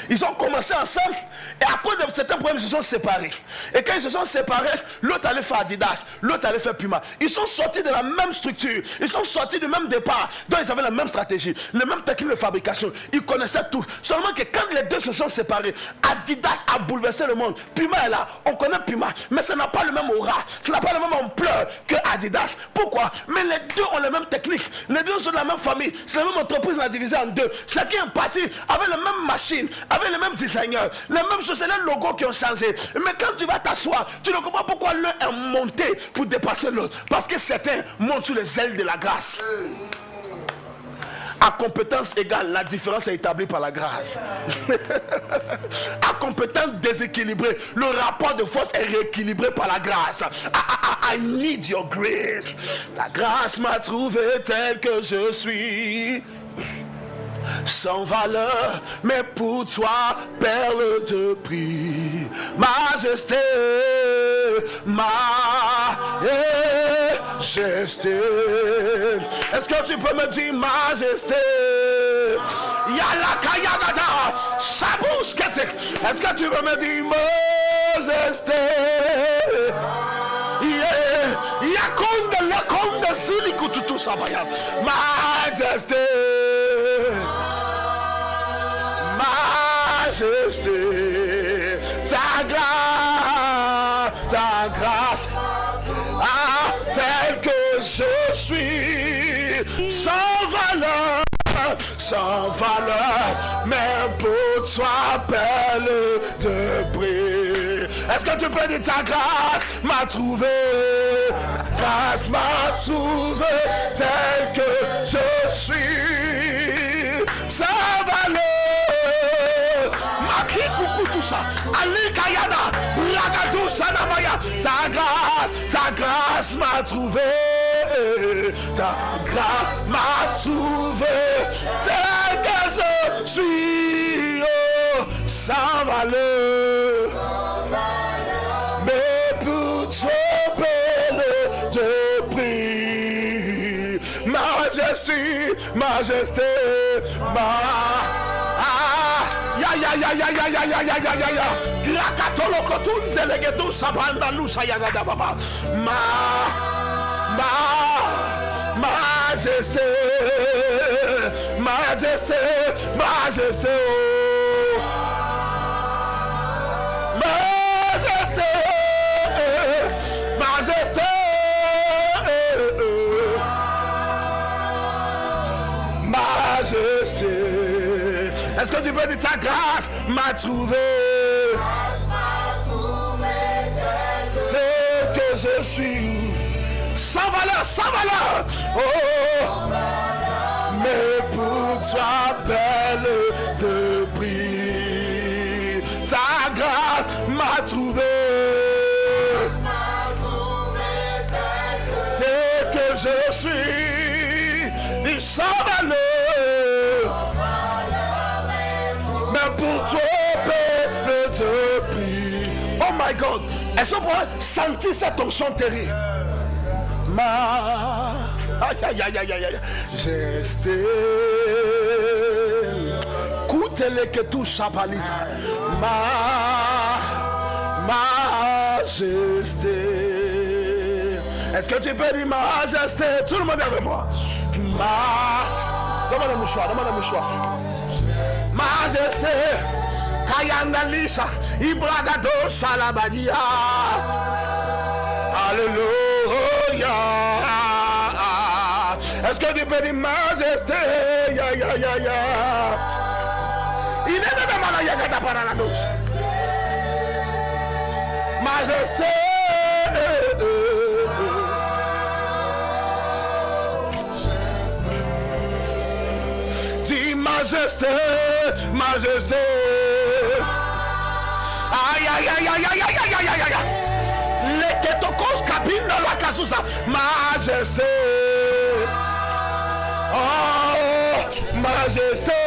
Ils ont commencé ensemble et à cause de certains problèmes, ils se sont séparés. Et quand ils se sont séparés, l'autre allait faire Adidas, l'autre allait faire Puma. Ils sont sortis de la même structure, ils sont sortis du même départ, donc ils avaient la même stratégie, les mêmes techniques de fabrication. Ils connaissaient tout. Seulement que quand les deux se sont séparés, Adidas a bouleversé le monde. Puma est là, on connaît Puma, mais ça n'a pas le même aura, ça n'a pas le même ampleur que Adidas. Pourquoi? Mais les deux ont les mêmes techniques, les deux sont de la même famille, c'est la même entreprise, on a divisé en deux. Chacun est parti avec les mêmes machines, avec les mêmes designers, les mêmes choses, c'est les logos qui ont changé. Mais quand tu vas t'asseoir, tu ne comprends pas pourquoi l'un est monté pour dépasser l'autre. Parce que certains montent sur les ailes de la grâce. À compétence égale, la différence est établie par la grâce. À compétence déséquilibrée, le rapport de force est rééquilibré par la grâce. I need your grace. Ta grâce m'a trouvé tel que je suis. Sans valeur, mais pour toi, perle de prix. Majesté, majesté. Est-ce que tu peux me dire majesté? Yalaka yagata, chabous ketek. Est-ce que tu peux me dire majesté? Yakonde, lakonde, silikututu sabaya. Majesté. Majesté, ta grâce, tel que je suis, sans valeur, mais pour toi, perle de prix. Est-ce que tu peux dire ta grâce m'a trouvé, ta grâce m'a trouvé, tel que je suis, sans valeur. grâce m'a trouvé. Ta grâce m'a trouvé. Tel que je suis, oh, sans valeur. Mais pour ton bel te prie. Majesté, majesté, Grakatolo kotun delegetu sabanda lusa yagada baba. Majesté, majesté, majesté, majesté, majesté, majesté. Est-ce que tu peux dire ta grâce m'a trouvé? C'est que je suis sans valeur, sans valeur. Oh, mais pour toi, belle te prie. Ta grâce m'a trouvé. C'est que je suis sans valeur. Pour toi, Père, te prie. Oh my God. Est-ce qu'on pourrait sentir cette onction terrible? Majesté. Coutez-les que tout chabalise. Majesté. Est-ce que tu peux dire majesté? Tout le monde est avec moi. Demande un mouchoir, demande un mouchoir. Majesté, Kayandalisha, Ibragado Salabadia. Alléluia. Est-ce que tu peux dire majesté? Ya. Il est de la Yagada para la douce. Majesté. Majesté, majesté. Aïe. Les ketokos cabine dans la casousa. Majesté. Oh, majesté.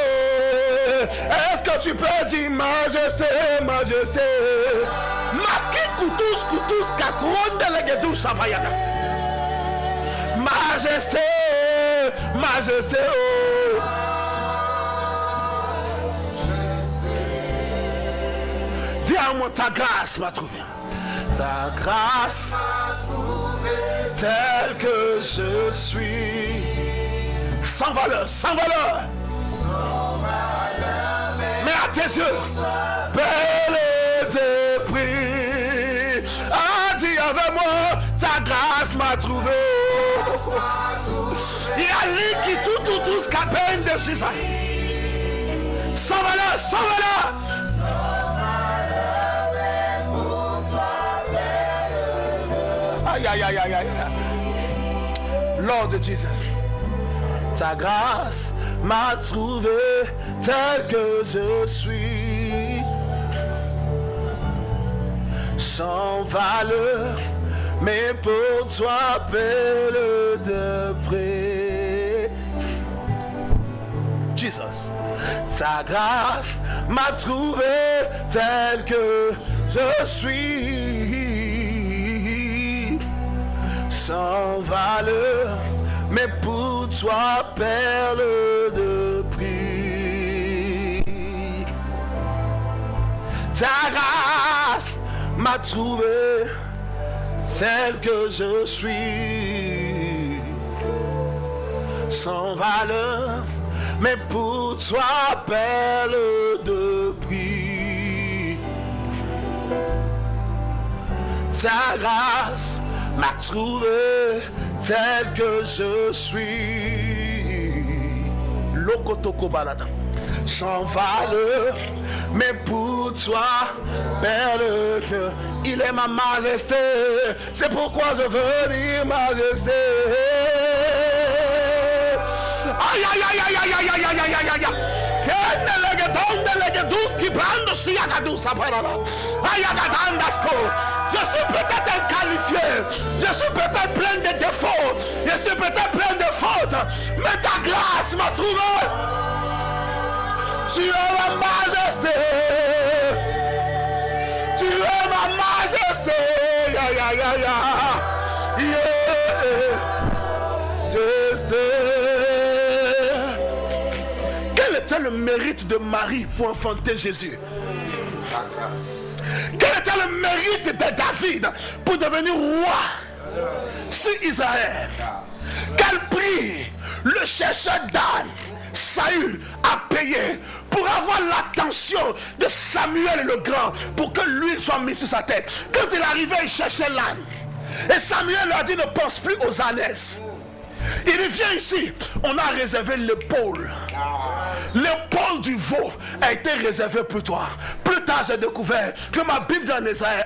Est-ce que tu peux dire majesté, majesté? Maki koutus kakouon de l'egedou savayana. Majesté, majesté. Oh. Dis-moi, ta grâce m'a trouvé. Ta grâce m'a trouvé tel que je suis. Sans valeur, sans valeur. Sans valeur. Mais à tes yeux, belle et tes prix. Ah, dis avec moi, ta grâce m'a trouvé. Il y a lui qui tout ce qu'a peine de chez ça. Sans valeur, sans valeur. Aïe. Lord Jesus, ta grâce m'a trouvé tel que je suis, sans valeur, mais pour toi belle de près. Jesus, ta grâce m'a trouvé tel que je suis, sans valeur, mais pour toi perle de prix. Ta grâce m'a trouvé tel que je suis, sans valeur, mais pour toi perle de prix. Ta grâce m'a trouvé tel que je suis. Lokotoko balada. Sans valeur, mais pour toi, perle que il est ma majesté. C'est pourquoi je veux dire majesté. Aïe. Je suis peut-être inqualifié. Je suis peut-être plein de défauts. Je suis peut-être plein de fautes. Mais ta grâce m'a trouvé. Tu es ma majesté. Tu es ma majesté. Ya, ya, ya, ya. Yeah. Je sais. Quel était le mérite de Marie pour enfanter Jésus? Quel était le mérite de David pour devenir roi sur Israël? Quel prix le chercheur d'âne Saül a payé pour avoir l'attention de Samuel le grand, pour que l'huile soit mise sur sa tête? Quand il arrivait, il cherchait l'âne. Et Samuel lui a dit: ne pense plus aux ânesses. Il vient ici, on a réservé l'épaule. L'épaule du veau a été réservée pour toi. Plus tard, j'ai découvert que ma Bible dit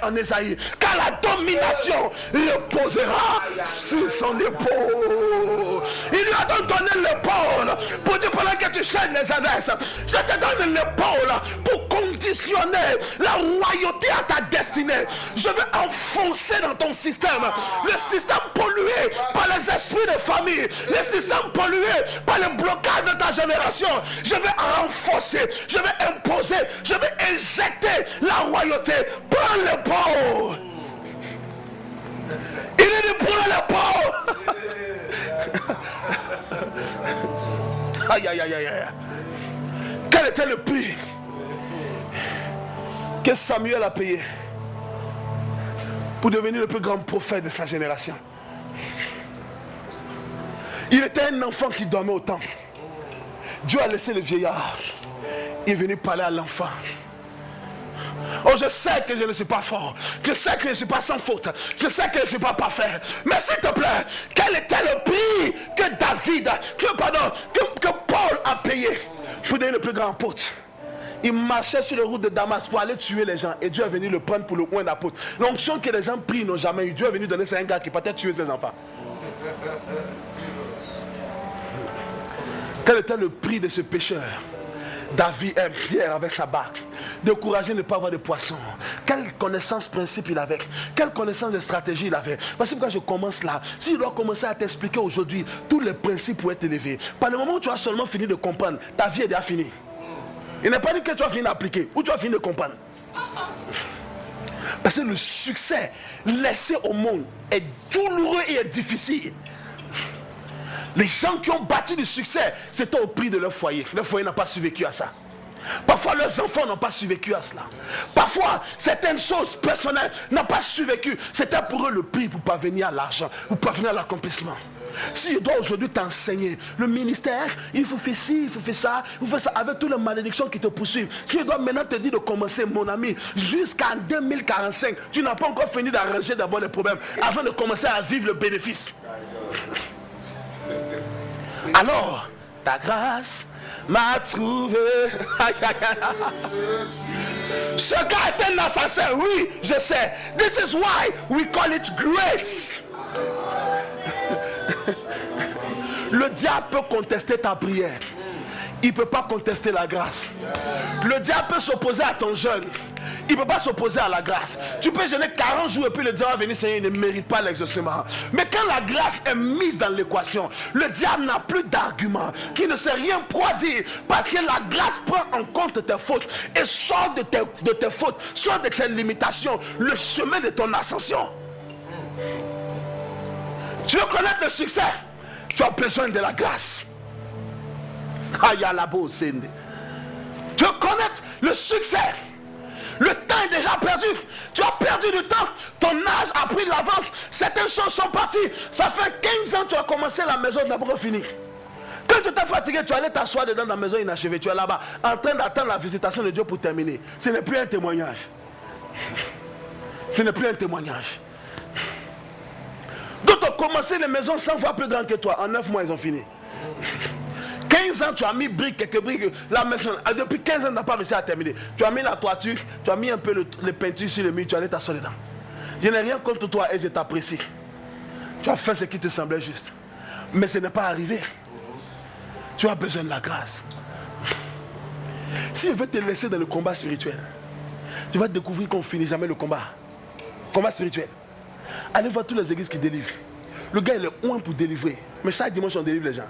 en Ésaïe, car la domination reposera sur son épaule. Il lui a donc donné l'épaule pour dire: pendant que tu cherches les ânesses, je te donne l'épaule pour conditionner la royauté à ta destinée. Je vais enfoncer dans ton système le système pollué par les esprits de famille, le système pollué par le blocage de ta génération. Je vais renforcer, je vais imposer, je vais injecter la royauté. Prends l'épaule. Il est dit: prends l'épaule. Aïe, aïe, aïe, aïe. Quel était le prix que Samuel a payé pour devenir le plus grand prophète de sa génération? Il était un enfant qui dormait au temple. Dieu a laissé le vieillard. Il est venu parler à l'enfant. Oh, je sais que je ne suis pas fort. Je sais que je ne suis pas sans faute. Je sais que je ne suis pas parfait. Mais s'il te plaît, quel était le prix que Paul a payé pour devenir le plus grand apôtre? Il marchait sur les routes de Damas pour aller tuer les gens. Et Dieu est venu le prendre pour le oint d'apôtre. L'onction que les gens prient n'ont jamais eu. Dieu est venu donner ça à un gars qui peut-être tuer ses enfants. Quel était le prix de ce pécheur? David aime Pierre avec sa barque. Découragé de ne pas avoir de poissons. Quelle connaissance principe il avait? Quelle connaissance de stratégie il avait? Parce que quand je commence là, si je dois commencer à t'expliquer aujourd'hui tous les principes pour être élevé, par le moment où tu as seulement fini de comprendre, ta vie est déjà finie. Il n'est pas dit que tu as fini d'appliquer ou tu as fini de comprendre. Parce que le succès laissé au monde est douloureux et est difficile. Les gens qui ont bâti du succès, c'était au prix de leur foyer. Leur foyer n'a pas survécu à ça. Parfois, leurs enfants n'ont pas survécu à cela. Parfois, certaines choses personnelles n'ont pas survécu. C'était pour eux le prix pour parvenir à l'argent, pour parvenir à l'accomplissement. Si je dois aujourd'hui t'enseigner le ministère, il faut faire ci, il faut faire ça, il faut faire ça avec toutes les malédictions qui te poursuivent. Si je dois maintenant te dire de commencer, mon ami, jusqu'en 2045, tu n'as pas encore fini d'arranger d'abord les problèmes avant de commencer à vivre le bénéfice. Alors, ta grâce m'a trouvé. Ce gars est un assassin, oui, je sais. This is why we call it grace. Le diable peut contester ta prière. Il ne peut pas contester la grâce. Le diable peut s'opposer à ton jeûne. Il ne peut pas s'opposer à la grâce. Tu peux jeûner 40 jours et puis le diable va venir, Seigneur, il ne mérite pas l'exaucement. Mais quand la grâce est mise dans l'équation, le diable n'a plus d'argument, qui ne sait rien quoi dire, parce que la grâce prend en compte tes fautes et sort de tes fautes, sort de tes limitations, le chemin de ton ascension. Tu veux connaître le succès? Tu as besoin de la grâce. Tu veux connaître le succès? Le temps est déjà perdu. Tu as perdu du temps. Ton âge a pris de l'avance. Certaines choses sont parties. Ça fait 15 ans que tu as commencé la maison d'abord fini. Quand tu t'es fatigué, tu allais t'asseoir dedans dans la maison inachevée. Tu es là-bas en train d'attendre la visitation de Dieu pour terminer. Ce n'est plus un témoignage. Ce n'est plus un témoignage. D'autres ont commencé les maisons 100 fois plus grandes que toi. En 9 mois, ils ont fini. 15 ans, tu as mis quelques briques. La maison, depuis 15 ans, tu n'as pas réussi à terminer. Tu as mis la toiture, tu as mis un peu les peintures sur le mur, tu allais t'asseoir dedans. Je n'ai rien contre toi et je t'apprécie. Tu as fait ce qui te semblait juste. Mais ce n'est pas arrivé. Tu as besoin de la grâce. Si je veux te laisser dans le combat spirituel, tu vas découvrir qu'on ne finit jamais le combat. Combat spirituel. Allez voir toutes les églises qui délivrent. Le gars, il est loin pour délivrer. Mais chaque dimanche, on délivre les gens.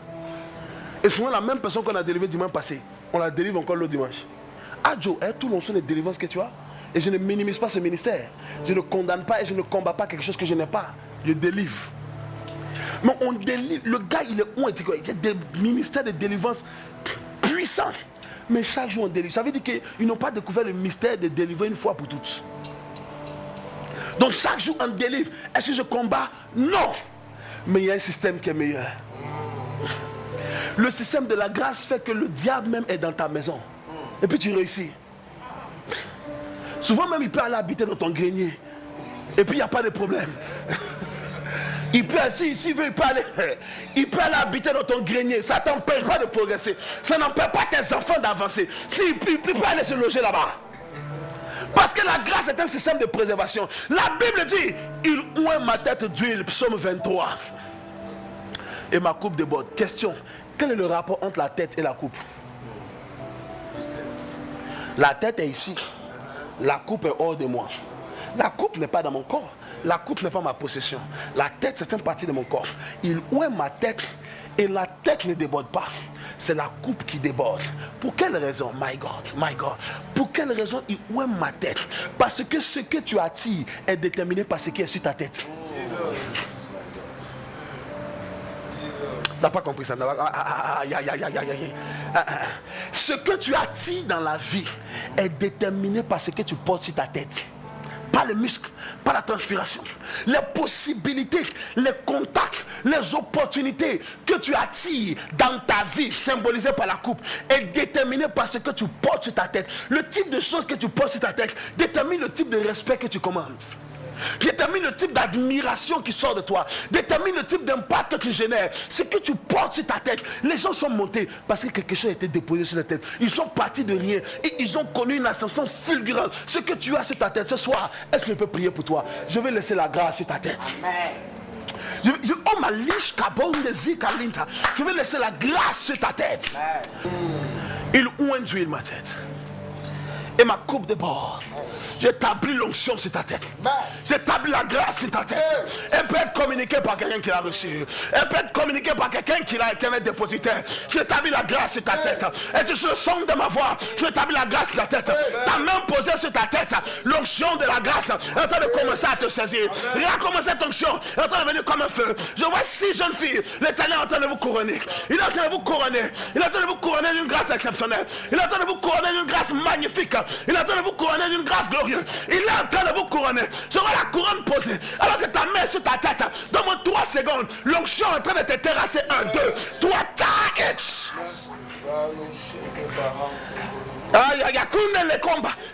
Et souvent, la même personne qu'on a délivré dimanche passé, on la délivre encore l'autre dimanche. Ah Joe, tout l'ensemble de délivrance que tu as. Et je ne minimise pas ce ministère. Je ne condamne pas et je ne combats pas quelque chose que je n'ai pas. Je délivre. Mais on délivre. Le gars, il est loin. Il y a des ministères de délivrance puissants. Mais chaque jour, on délivre. Ça veut dire qu'ils n'ont pas découvert le mystère de délivrer une fois pour toutes. Donc chaque jour, on délivre. Est-ce que je combats? Non. Mais il y a un système qui est meilleur. Le système de la grâce fait que le diable même est dans ta maison. Et puis tu réussis. Souvent même il peut aller habiter dans ton grenier. Et puis il n'y a pas de problème. Il peut, s'il veut, il peut aller habiter dans ton grenier. Ça ne t'empêche pas de progresser. Ça n'empêche pas tes enfants d'avancer. Il peut aller se loger là-bas. Parce que la grâce est un système de préservation. La Bible dit, il oint ma tête d'huile, psaume 23. Et ma coupe déborde. Question, quel est le rapport entre la tête et la coupe? La tête est ici. La coupe est hors de moi. La coupe n'est pas dans mon corps. La coupe n'est pas ma possession. La tête, c'est une partie de mon corps. Il oint ma tête et la tête ne déborde pas. C'est la coupe qui déborde. Pour quelle raison? My God, my God. Pour quelle raison il oint ma tête? Parce que ce que tu attires est déterminé par ce qui est sur ta tête. Tu n'as pas compris ça? Ce que tu attires dans la vie est déterminé par ce que tu portes sur ta tête. Pas les muscles, pas la transpiration. Les possibilités, les contacts, les opportunités que tu attires dans ta vie, symbolisées par la coupe, est déterminé par ce que tu portes sur ta tête. Le type de choses que tu portes sur ta tête détermine le type de respect que tu commandes. Détermine le type d'admiration qui sort de toi. Détermine le type d'impact que tu génères. Ce que tu portes sur ta tête. Les gens sont montés parce que quelque chose a été déposé sur la tête. Ils sont partis de rien et ils ont connu une ascension fulgurante. Ce que tu as sur ta tête ce soir, est-ce que je peux prier pour toi? Je vais laisser la grâce sur ta tête. Je vais laisser la grâce sur ta tête. Il oint d'huile ma tête. Et ma coupe déborde. J'établis l'onction sur ta tête. J'établis la grâce sur ta tête. Elle peut être communiquée par quelqu'un qui l'a reçu. Elle peut être communiquée par quelqu'un qui l'a déposité. J'établis la grâce sur ta tête. Et tu le son de ma voix. J'établis la grâce sur ta tête. Ta main posée sur ta tête. L'onction de la grâce est en train de commencer à te saisir. Recommence cette onction. Elle est en train de venir comme un feu. Je vois 6 jeunes filles. L'Éternel est en train de vous couronner. Il est en train de vous couronner. Il est en train de vous couronner d'une grâce exceptionnelle. Il est en train de vous couronner d'une grâce magnifique. Il est en train de vous couronner d'une grâce glorieuse. Il est en train de vous couronner. Je vois la couronne posée. Alors que ta main sur ta tête. Donne-moi 3 secondes. L'onction est en train de te terrasser. 1, 2, 3, target.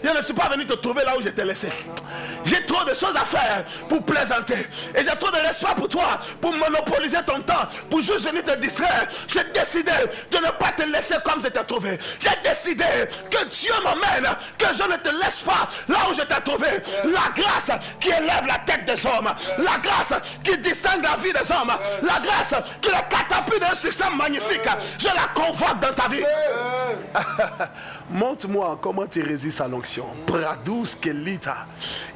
Je ne suis pas venu te trouver là où je t'ai laissé. J'ai trop de choses à faire pour plaisanter. Et j'ai trop de l'espoir pour toi, pour monopoliser ton temps, pour juste venir te distraire. J'ai décidé de ne pas te laisser comme je t'ai trouvé. J'ai décidé que Dieu m'emmène, que je ne te laisse pas là où je t'ai trouvé. La grâce qui élève la tête des hommes, la grâce qui distingue la vie des hommes, la grâce qui les catapulte d'un succès magnifique, je la convoque dans ta vie. Montre-moi comment tu résistes à l'onction. Pradous Kelita.